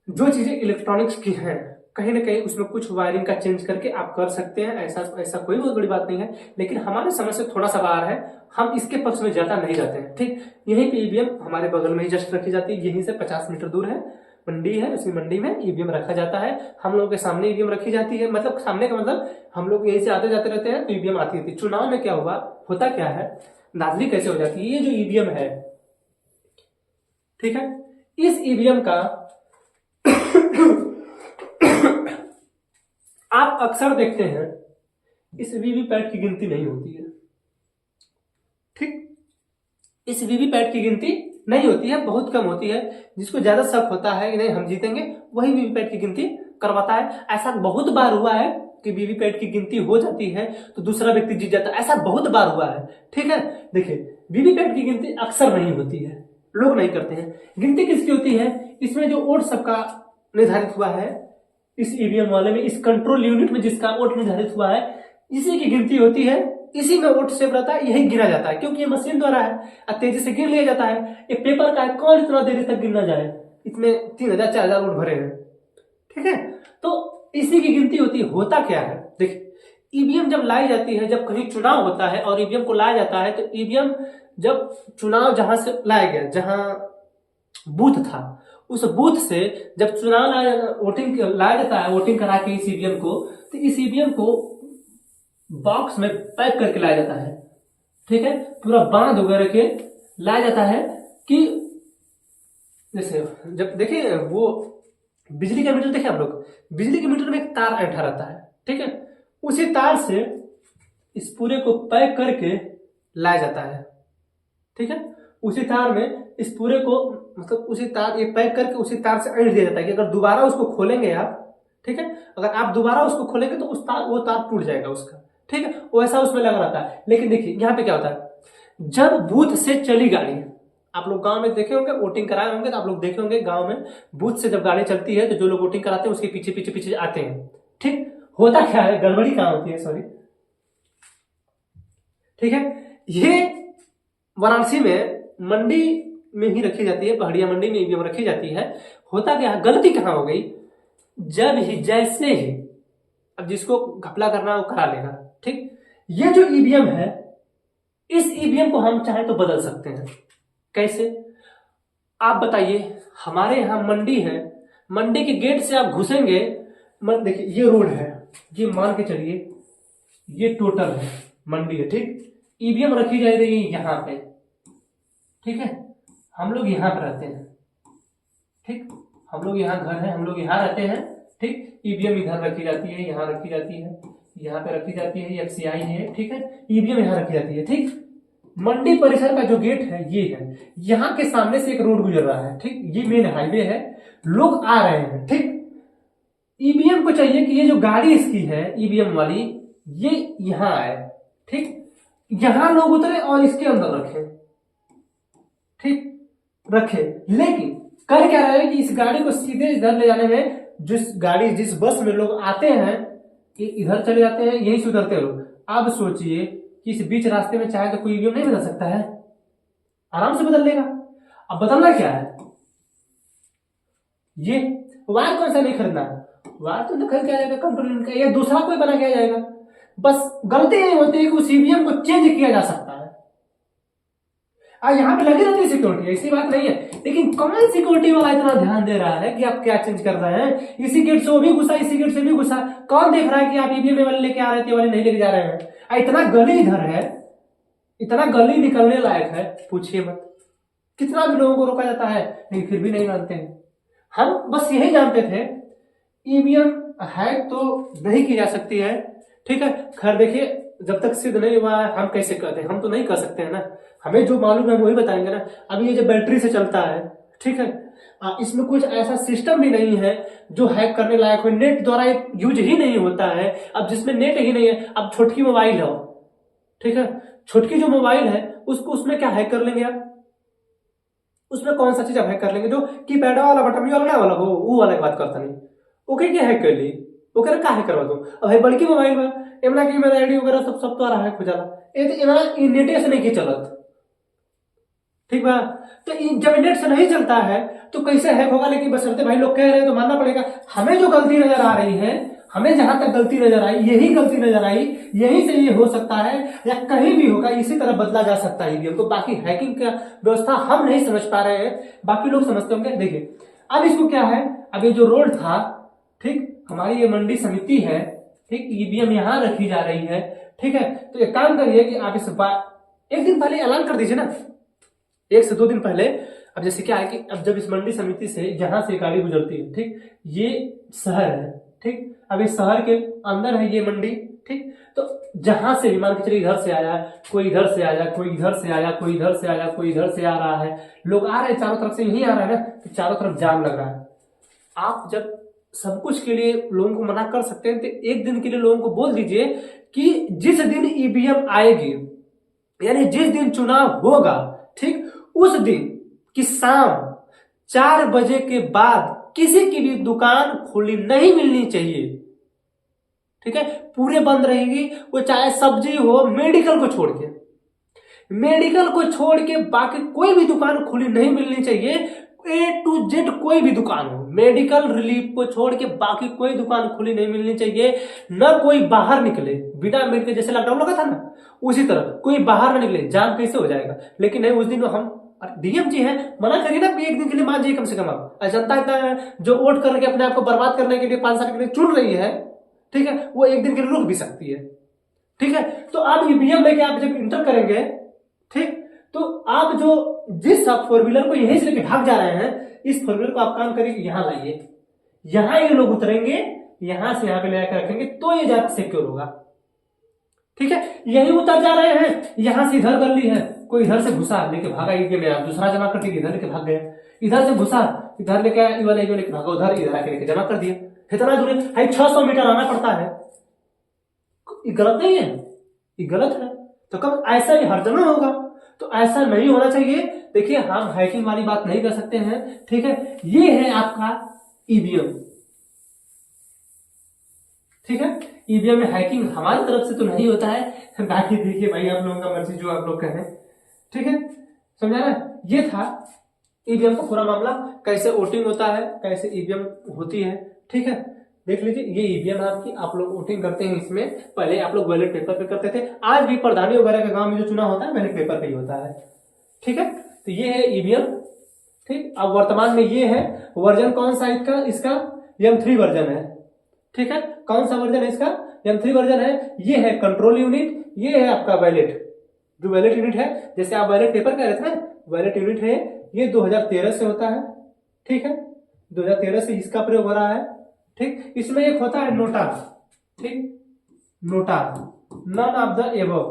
Speaker 1: जो चीजें इलेक्ट्रॉनिक्स की हैं, कहीं ना कहीं उसमें कुछ वायरिंग का चेंज करके आप कर सकते हैं, ऐसा कोई बहुत बड़ी बात नहीं है, लेकिन हमारे समझ से थोड़ा सा बाहर है, हम इसके पक्ष में ज्यादा नहीं जाते हैं, ठीक। यहीं पे ईवीएम हमारे बगल में ही जस्ट रखी जाती है, यहीं से 50 मीटर दूर है मंडी है, उसी मंडी में ईवीएम रखा जाता है। हम लोगों के सामने ईवीएम रखी जाती है, मतलब सामने का मतलब हम लोग यहीं से आते जाते रहते हैं तो ईवीएम आती थी। चुनाव में क्या होता क्या है, धांधली कैसे हो जाती है, ये जो ईवीएम है, ठीक है, इस ईवीएम का आप अक्सर देखते हैं इस वीवीपैट की गिनती नहीं होती है, ठीक। इस वीवीपैट की गिनती नहीं होती है, बहुत कम होती है। जिसको ज्यादा शक होता है कि नहीं हम जीतेंगे, वही वीवीपैट की गिनती करवाता है। ऐसा बहुत बार हुआ है कि वीवीपैट की गिनती हो जाती है तो दूसरा व्यक्ति जीत जाता है, ऐसा बहुत बार हुआ है, ठीक है। देखिए वीवीपैट की गिनती अक्सर नहीं होती है, लोग नहीं करते हैं। गिनती किसकी होती है, इसमें जो वोट सबका निर्धारित हुआ है, इस ईवीएम वाले में, इस कंट्रोल यूनिट में जिसका वोट निर्धारित हुआ है, इसी की गिनती होती है, इसी में वोट सेव रहता है, यही गिना जाता है, क्योंकि ये मशीन द्वारा है और तेजी से गिन लिया जाता है। ये पेपर का है, कौन इतना देरी तक गिनना जाए, इसमें 3000-4000 वोट भरे हैं, ठीक है। तो इसी की गिनती होती है। होता क्या है, देखिए ईवीएम जब लाई जाती है, जब कहीं चुनाव होता है और ईवीएम को लाया जाता है, तो ईवीएम जब चुनाव जहां से लाया गया, जहां बूथ था, उस बूथ से जब चुनाव वोटिंग लाया जाता है, वोटिंग करा के इस ईवीएम को, तो इस ईवीएम को बॉक्स में पैक करके लाया जाता है, ठीक है, पूरा बांध वगैरह के लाया जाता है। कि जैसे जब देखिए वो बिजली का मीटर देखे आप लोग, बिजली के मीटर में एक तार ऐठा रहता है, ठीक है, उसी तार से इस पूरे को पैक करके लाया जाता है, ठीक है। उसी तार में इस पूरे को, मतलब उसी तार, ये पैक करके उसी तार से ऐंठ दिया जाता है कि अगर दोबारा उसको खोलेंगे आप, ठीक है, अगर आप दोबारा उसको खोलेंगे तो वो तार टूट जाएगा उसका, ठीक है, वैसा उसमें लगा रहता है। लेकिन देखिए यहाँ पे क्या होता है, जब बूथ से चली गाड़ी, आप लोग गांव में देखे होंगे, वोटिंग कराए होंगे तो आप लोग देखे होंगे गांव में बूथ से जब गाड़ी चलती है तो जो लोग वोटिंग कराते हैं उसके पीछे पीछे पीछे आते हैं, ठीक। होता क्या है, गड़बड़ी कहां होती है, सॉरी, ठीक है। ये वाराणसी में मंडी में ही रखी जाती है, पहाड़िया मंडी में ईवीएम रखी जाती है। होता क्या है, गलती कहां हो गई, जब ही जैसे ही अब जिसको घपला करना वो करा लेगा, ठीक। ये जो ईवीएम है, इस ईवीएम को हम चाहे तो बदल सकते हैं। कैसे, आप बताइए। हमारे यहां मंडी है, मंडी के गेट से आप घुसेंगे, देखिए ये रोड है, ये मान के चलिए ये टोटल है मंडी है, ठीक। ईवीएम रखी जा रही है यहाँ पे, ठीक है, हम लोग यहाँ पे रहते हैं, ठीक, हम लोग यहाँ घर है, हम लोग यहाँ रहते हैं, ठीक। ईवीएम इधर रखी जाती है, यहाँ रखी जाती है, यहाँ पे रखी जाती है, एफसीआई है, ठीक है, ईवीएम यहाँ रखी जाती है, ठीक। मंडी परिसर का जो गेट है ये है, यहाँ के सामने से एक रोड गुजर रहा है, ठीक, ये मेन हाईवे है, लोग आ रहे हैं, ठीक। ईवीएम को चाहिए कि ये जो गाड़ी इसकी है ईवीएम वाली, ये यहाँ आए, ठीक, यहां लोग उतरे और इसके अंदर रखे, ठीक, रखे। लेकिन कर क्या रहा है कि इस गाड़ी को सीधे इधर ले जाने में, जिस बस में लोग आते हैं कि इधर चले जाते हैं, यहीं से उतरते हैं लोग। अब सोचिए कि इस बीच रास्ते में चाहे तो कोई ईवीएम नहीं बदल सकता है, आराम से बदल लेगा। अब बदलना क्या है, ये वायर कौन सा नहीं खरीदना है, वायर तो खरीद किया जाएगा कंट्रोल यूनिट का, या दूसरा कोई बना किया जाएगा। बस गलती नहीं होती है कि उस ईवीएम को चेंज किया जा सकता है। यहाँ पे लगी रहती है सिक्योरिटी, ऐसी बात नहीं है, लेकिन कौन सिक्योरिटी वाला इतना ध्यान दे रहा है कि आप क्या चेंज कर रहे हैं, इसी गेट से वो भी घुसा, इसी गेट से भी घुसा, कौन देख रहा है कि आप ईवीएम वाले लेके आ रहे थे, वाले नहीं लेके जा रहे हैं। इतना गली इधर है, इतना गली निकलने लायक है, पूछिए मत। कितना भी लोगों को रोका जाता है, लेकिन फिर भी नहीं मानते हैं। हम बस यही जानते थे ईवीएम हैक तो नहीं की जा सकती है, ठीक है। खैर देखिए, जब तक सिद्ध नहीं हुआ है हम कैसे कहते हैं, हम तो नहीं कर सकते हैं ना, हमें जो मालूम है वही बताएंगे ना। अभी ये जो बैटरी से चलता है, ठीक है, इसमें कुछ ऐसा सिस्टम भी नहीं है जो हैक करने लायक हो, नेट द्वारा यूज ही नहीं होता है। अब जिसमें नेट ही नहीं है, अब छोटकी मोबाइल हो, ठीक है, छोटकी जो मोबाइल है उसको, उसमें क्या हैक कर लेंगे आप, उसमें कौन सा चीज आप हैक कर लेंगे, जो कीपैड वाला बटन वाला हो, वो वाला बात करता नहीं, ओके क्या हैक कर ली, वो कह रहा का हैक करवा दो। अब भाई बड़की मोबाइल में एमना की मेरा आईडी वगैरह सब तो आ रहा है खुद जाला, ये तो एमना नेट से नहीं की चलत, ठीक बा। तो जब नेट से नहीं चलता है तो कैसे हैक होगा, लेकिन बशर्ते भाई लोग कह रहे हैं तो मानना पड़ेगा। हमें जो गलती नजर आ रही है, हमें जहां तक गलती नजर आई, यही गलती नजर आई, यहीं से ये हो सकता है या कहीं भी होगा, इसी तरह बदला जा सकता है ईवीएम को। बाकी हैकिंग का व्यवस्था हम नहीं समझ पा रहे हैं, बाकी लोग समझते होंगे। देखिए अब इसको क्या है, अब ये जो रोड था, ठीक, हमारी ये मंडी समिति है, ठीक, ईवीएम यहां रखी जा रही है, ठीक है। तो एक काम करिए कि आप इस एक दिन पहले ऐलान कर दीजिए ना, 1 से 2 दिन पहले। अब जैसे क्या है कि अब जब इस मंडी समिति से जहां से गाड़ी गुजरती है, ठीक, ये शहर है, ठीक, अब इस शहर के अंदर है ये मंडी, ठीक, तो जहां से भी मान के चलिए इधर से आया, कोई इधर से आया, कोई इधर से आया, कोई इधर से आया, कोई इधर से आ रहा है, लोग आ रहे हैं चारों तरफ से, यही आ रहा है ना, तो चारों तरफ जाम लग रहा है। आप जब सब कुछ के लिए लोगों को मना कर सकते हैं तो एक दिन के लिए लोगों को बोल दीजिए कि जिस दिन ईवीएम आएगी, यानी जिस दिन चुनाव होगा, ठीक, उस दिन की शाम 4 बजे के बाद किसी की भी दुकान खुली नहीं मिलनी चाहिए, ठीक है, पूरे बंद रहेगी। वो चाहे सब्जी हो, मेडिकल को छोड़ के, मेडिकल को छोड़ के बाकी कोई भी दुकान खुली नहीं मिलनी चाहिए। A to Z कोई भी दुकान हो, मेडिकल रिलीफ को छोड़ के बाकी कोई दुकान खुली नहीं मिलनी चाहिए। न कोई बाहर निकले बिना मेडिकल, जैसे लॉकडाउन लगा था ना, उसी तरह कोई बाहर न निकले, जाम कैसे हो जाएगा। लेकिन नहीं, उस दिन हम डीएम जी हैं, मना करिए ना, एक दिन के लिए मान जाइए कम से कम। आप जनता इतना जो वोट करके अपने आप को बर्बाद करने के लिए 5 साल के लिए चुन रही है, ठीक है, वो एक दिन के लिए रुक भी सकती है, ठीक है। तो आप ईवीएम लेके आप जब इंटर करेंगे, ठीक, तो आप जो जिस फोर व्हीलर को यहीं से लेके भाग जा रहे हैं, इस फोर व्हीलर को आप काम करिए यहां लाइए, यहां ये लोग उतरेंगे, यहां से यहां पे ले आकर रखेंगे तो ये ज्यादा सिक्योर होगा, ठीक है। यही उतर जा रहे हैं, यहां से इधर गली है, कोई इधर से घुसा लेके भागा ईवीएम में, आप दूसरा जमा कर दिए, इधर लेके भाग गए, इधर से घुसा इधर लेके आया, ये वाला ईवीएम लेके भागा उधर, इधर आके लेके जमा कर दिया। इतना दूर है, 600 मीटर आना पड़ता है, ये गलत नहीं है, ये गलत है। तो कब ऐसा ही हर जगह होगा, तो ऐसा नहीं होना चाहिए। देखिए हम हैकिंग वाली बात नहीं कर सकते हैं, ठीक है। ये है आपका ईवीएम, ठीक है। ईवीएम में हैकिंग हमारी तरफ से तो नहीं होता है, बाकी देखिए भाई आप लोगों का मर्जी, जो आप लोग कहें, ठीक है, समझा ना। ये था ईवीएम का पूरा मामला, कैसे वोटिंग होता है, कैसे ईवीएम होती है, ठीक है। देख लीजिए ये ईवीएम आपकी, आप लोग वोटिंग करते हैं इसमें, पहले आप लोग बैलेट पेपर पे करते थे, आज भी प्रधानी वगैरह के गांव में जो चुनाव होता है बैलेट पेपर पे ही होता है, ठीक है। तो ये है ईवीएम, ठीक। अब वर्तमान में ये है वर्जन, कौन सा इसका M3 वर्जन है, ठीक है। कौन सा वर्जन है इसका, M3 वर्जन है। ये है कंट्रोल यूनिट, ये है आपका बैलेट, जो बैलेट यूनिट है, जैसे आप बैलेट पेपर कह रहे थे ना, बैलेट यूनिट है ये 2013 से होता है, ठीक है, 2013 से इसका प्रयोग हो रहा है, ठीक। इसमें एक होता है नोटा, ठीक, NOTA, none of the above,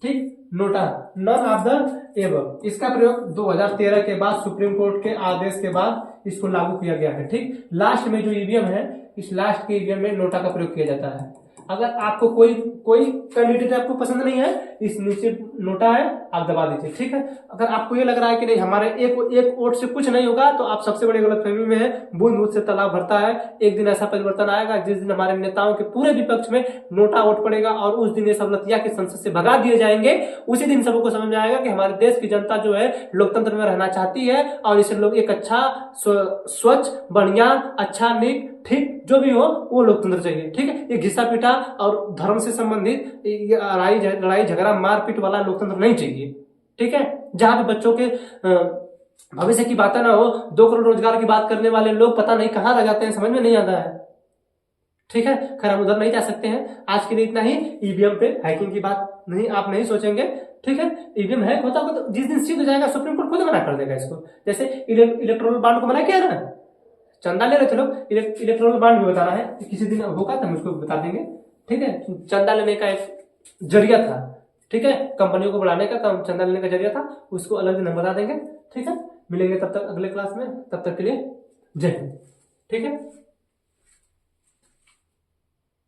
Speaker 1: ठीक, NOTA none of the above, इसका प्रयोग 2013 के बाद सुप्रीम कोर्ट के आदेश के बाद इसको लागू किया गया है, ठीक। लास्ट में जो ईवीएम है, इस लास्ट के ईवीएम में नोटा का प्रयोग किया जाता है। अगर आपको कोई कैंडिडेट आपको पसंद नहीं है, इस नीचे नोटा है, आप दबा दीजिए। ठीक है, अगर आपको ये लग रहा है कि नहीं हमारे एक वोट से कुछ नहीं होगा, तो आप सबसे बड़ी गलतफहमी में है। बूंद बूंद से तालाब भरता है। एक दिन ऐसा परिवर्तन आएगा जिस दिन हमारे नेताओं के पूरे विपक्ष में नोटा वोट पड़ेगा और उस दिन ये सब लतिया के संसद से भगा दिए जाएंगे। उसी दिन सबको समझ में आएगा कि हमारे देश की जनता जो है लोकतंत्र में रहना चाहती है और इसे लोग एक अच्छा स्वच्छ बढ़िया अच्छा नीक ठीक जो भी हो वो लोकतंत्र चाहिए। ठीक है, ये घिसा पीटा और धर्म से संबंधित लड़ाई झगड़ा मारपीट वाला लोकतंत्र नहीं चाहिए। ठीक है, जहां भी बच्चों के भविष्य की बातें ना हो, 2 करोड़ रोजगार की बात करने वाले लोग पता नहीं कहां रह जाते हैं, समझ में नहीं आता है। ठीक है, खैर हम उधर नहीं जा सकते हैं। आज के लिए इतना ही। ईवीएम पे हैकिंग की बात नहीं, आप नहीं सोचेंगे। ठीक है, ईवीएम हैक होता होगा तो जिस दिन सिद्ध हो जाएगा सुप्रीम कोर्ट खुद मना कर देगा इसको। जैसे इलेक्ट्रोल बॉन्ड को मना किया ना, चंदा ले रहे थे लोग, इलेक्ट्रोल बॉन्ड भी बताना है, किसी दिन होगा तो हम उसको बता देंगे। ठीक है, चंदा लेने का एक जरिया था। ठीक है, कंपनियों को बढ़ाने का काम चंदा लेने का जरिया था, उसको अलग दिन हम बता देंगे। ठीक है, मिलेंगे तब तक अगले क्लास में, तब तक के लिए जय हिंद। ठीक है।